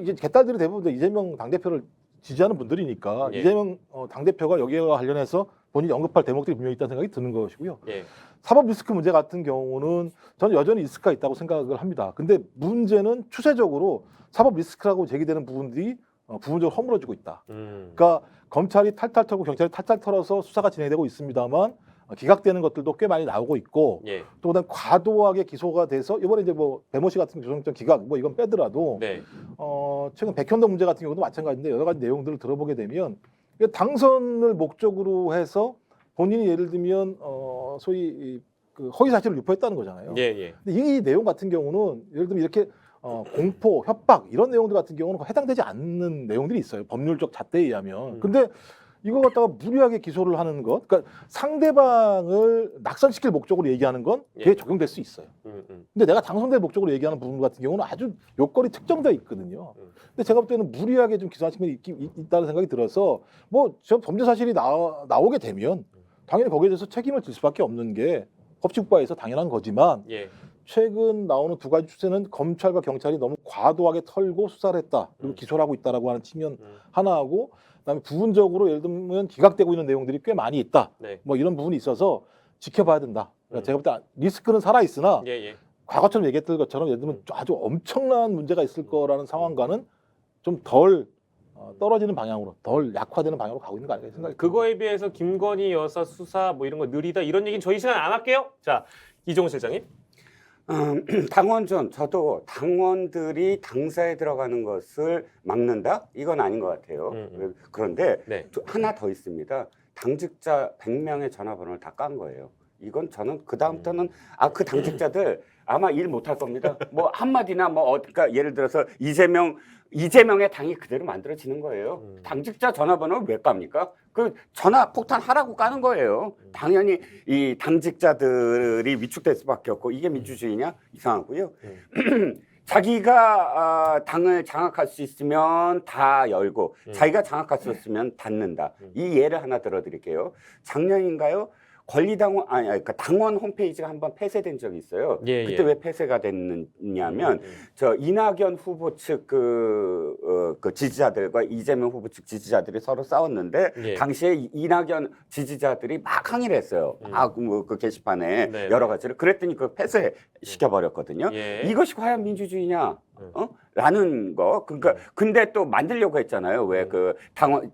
이제 개딸들이 대부분 이재명 당대표를 지지하는 분들이니까 예. 이재명 당대표가 여기와 관련해서 본인이 언급할 대목들이 분명히 있다는 생각이 드는 것이고요. 예. 사법 리스크 문제 같은 경우는 저는 여전히 리스크가 있다고 생각을 합니다. 근데 문제는 추세적으로 사법 리스크라고 제기되는 부분들이 부분적으로 허물어지고 있다. 그러니까 검찰이 탈탈 털고 경찰이 탈탈 털어서 수사가 진행되고 있습니다만 기각되는 것들도 꽤 많이 나오고 있고 예. 또 그다음 과도하게 기소가 돼서 이번에 이제 뭐 배모 씨 같은 조정장 기각 뭐 이건 빼더라도 네. 최근 백현동 문제 같은 경우도 마찬가지인데 여러 가지 내용들을 들어보게 되면 이게 당선을 목적으로 해서 본인이 예를 들면 소위 그 허위 사실을 유포했다는 거잖아요. 예. 예. 근데 이 내용 같은 경우는 예를 들면 이렇게 공포, 협박 이런 내용들 같은 경우는 해당되지 않는 내용들이 있어요. 법률적 잣대에 의하면. 근데 이거 갖다가 무리하게 기소를 하는 것, 그러니까 상대방을 낙선시킬 목적으로 얘기하는 건 그게 예. 적용될 수 있어요. 근데 내가 당선될 목적으로 얘기하는 부분 같은 경우는 아주 요건이 특정되어 있거든요. 근데 제가 볼 때는 무리하게 좀 기소한 측면이 있다는 생각이 들어서 뭐 저 범죄 사실이 나오게 되면 당연히 거기에 대해서 책임을 질 수밖에 없는 게 법치국가에서 당연한 거지만 예. 최근 나오는 두 가지 추세는 검찰과 경찰이 너무 과도하게 털고 수사를 했다. 그리고 기소를 하고 있다라고 하는 측면 하나하고 그다음에 부분적으로 예를 들면 기각되고 있는 내용들이 꽤 많이 있다. 네. 뭐 이런 부분이 있어서 지켜봐야 된다. 그러니까 제가 볼 때 리스크는 살아 있으나 예. 예. 과거처럼 얘기했던 것처럼 예를 들면 아주 엄청난 문제가 있을 거라는 상황과는 좀 덜 떨어지는 방향으로, 덜 약화되는 방향으로 가고 있는 거 아닌가 생각이 그거에 비해서 김건희 여사 수사 뭐 이런 거 느리다 이런 얘기는 저희 시간 안 할게요. 자, 이종훈 실장님. 당원존 저도 당원들이 당사에 들어가는 것을 막는다? 이건 아닌 것 같아요. 그런데 네. 하나 더 있습니다. 당직자 100명의 전화번호를 다 깐 거예요. 이건 저는 그 다음부터는 그 당직자들 아마 일 못할 겁니다. 뭐 한마디나 뭐 그러니까 예를 들어서 이재명의 당이 그대로 만들어지는 거예요. 당직자 전화번호를 왜 깝니까? 그 전화 폭탄 하라고 까는 거예요. 당연히 이 당직자들이 위축될 수밖에 없고 이게 민주주의냐? 이상하고요. 자기가 당을 장악할 수 있으면 다 열고 자기가 장악할 수 없으면 닫는다. 이 예를 하나 들어드릴게요. 작년인가요? 권리당원 그러니까 당원 홈페이지가 한번 폐쇄된 적이 있어요. 예, 그때 예. 왜 폐쇄가 됐느냐면 저 이낙연 후보 측 그 지지자들과 이재명 후보 측 지지자들이 서로 싸웠는데 예. 당시에 이낙연 지지자들이 막 항의를 했어요. 그 게시판에 네. 여러 가지를 그랬더니 그 폐쇄 시켜버렸거든요. 예. 이것이 과연 민주주의냐? 라는 거. 그러니까 근데 또 만들려고 했잖아요. 왜 그 당원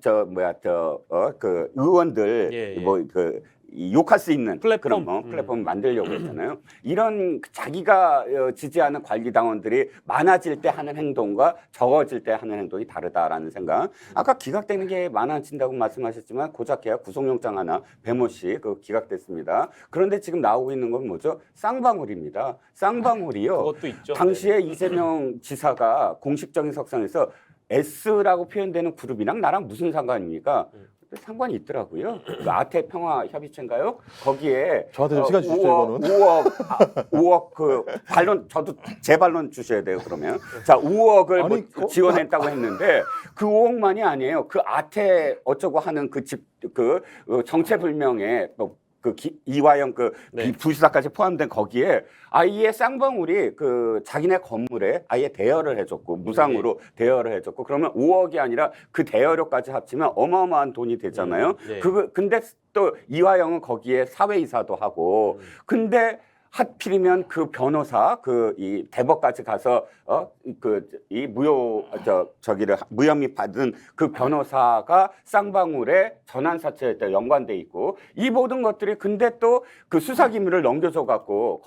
그 의원들 예, 예. 욕할 수 있는 플랫폼. 그런 플랫폼을 만들려고 했잖아요. 이런 자기가 지지하는 관리당원들이 많아질 때 하는 행동과 적어질 때 하는 행동이 다르다라는 생각. 아까 기각되는 게 많아진다고 말씀하셨지만 고작 계약 구속영장 하나 배모 씨 그 기각됐습니다. 그런데 지금 나오고 있는 건 뭐죠? 쌍방울입니다. 쌍방울이요. 그것도 있죠. 당시에 이재명 지사가 공식적인 석상에서 S라고 표현되는 그룹이랑 나랑 무슨 상관입니까? 상관이 있더라고요. 그 아태 평화 협의체인가요? 거기에 저한테 좀 시간 주시죠, 이거는. 5억 그 반론 저도 제 반론 주셔야 돼요. 그러면 자 5억을 아니, 뭐 지원했다고 했는데 그 5억만이 아니에요. 그 아태 어쩌고 하는 그 정체불명의 이화영 네. 부시사까지 포함된 거기에 아예 쌍방울이 그 자기네 건물에 아예 대여를 해줬고 무상으로 대여를 해줬고 그러면 5억이 아니라 그 대여료까지 합치면 어마어마한 돈이 되잖아요. 네. 근데 또 이화영은 거기에 사회이사도 하고 근데 하필이면 그 변호사 이 대법까지 가서 이 무혐의 받은 그 변호사가 쌍방울에 전환사채에 연관돼 있고 이 모든 것들이 근데 또 그 수사기밀을 넘겨줘 갖고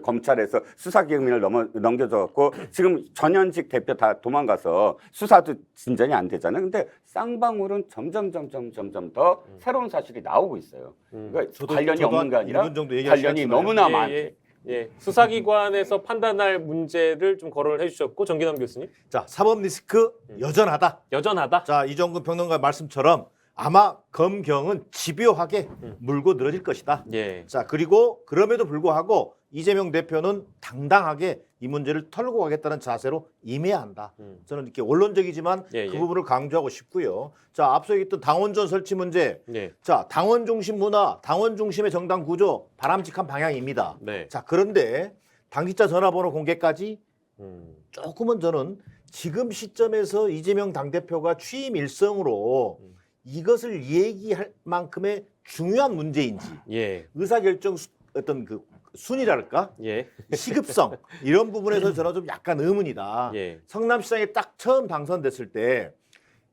검찰에서 수사기밀을 넘겨줘 갖고 지금 전현직 대표 다 도망가서 수사도 진전이 안 되잖아요. 근데 쌍방울은 점점 더 새로운 사실이 나오고 있어요. 그러니까 관련이 없는 게 아니라 한 1분 정도 얘기할 관련이 시간 주나요? 너무나 많대. 예. 수사기관에서 판단할 문제를 좀 거론을 해주셨고 정기남 교수님 자, 사법 리스크 여전하다. 여전하다. 자, 이종근 평론가 말씀처럼 아마 검경은 집요하게 물고 늘어질 것이다. 예. 자, 그리고 그럼에도 불구하고 이재명 대표는 당당하게 이 문제를 털고 가겠다는 자세로 임해야 한다. 저는 이렇게 원론적이지만 예, 그 예. 부분을 강조하고 싶고요. 자, 앞서 얘기했던 당원전 설치 문제. 예. 자, 당원 중심 문화, 당원 중심의 정당 구조 바람직한 방향입니다. 네. 자, 그런데 당직자 전화번호 공개까지 음. 조금은 저는 지금 시점에서 이재명 당대표가 취임 일성으로 이것을 얘기할 만큼의 중요한 문제인지 예. 의사결정 어떤 그 순위랄까 예. 시급성 이런 부분에서 저는 좀 약간 의문이다. 예. 성남시장에 딱 처음 당선됐을 때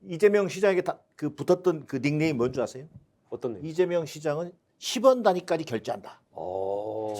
이재명 시장에게 그 붙었던 그 닉네임 뭔지 아세요? 어떤 일? 이재명 시장은 10원 단위까지 결제한다. 오.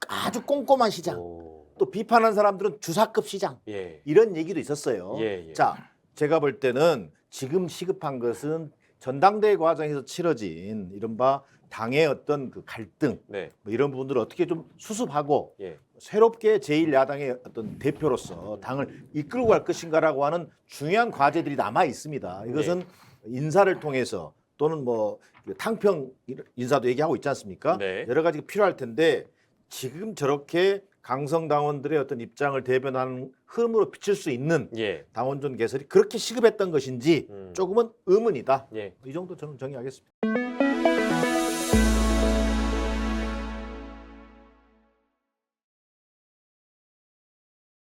아주 꼼꼼한 시장. 오. 또 비판한 사람들은 주사급 시장. 예. 이런 얘기도 있었어요. 예, 예. 자, 제가 볼 때는 지금 시급한 것은 전당대회 과정에서 치러진 이른바 당의 어떤 그 갈등 네. 뭐 이런 부분들을 어떻게 좀 수습하고 예. 새롭게 제1야당의 어떤 대표로서 당을 이끌고 갈 것인가라고 하는 중요한 과제들이 남아 있습니다. 이것은 인사를 통해서 또는 뭐 탕평 인사도 얘기하고 있지 않습니까? 네. 여러 가지가 필요할 텐데 지금 저렇게 강성 당원들의 어떤 입장을 대변하는 흐름으로 비칠 수 있는 예. 당원전 개설이 그렇게 시급했던 것인지 조금은 의문이다. 예. 이 정도 저는 정리하겠습니다.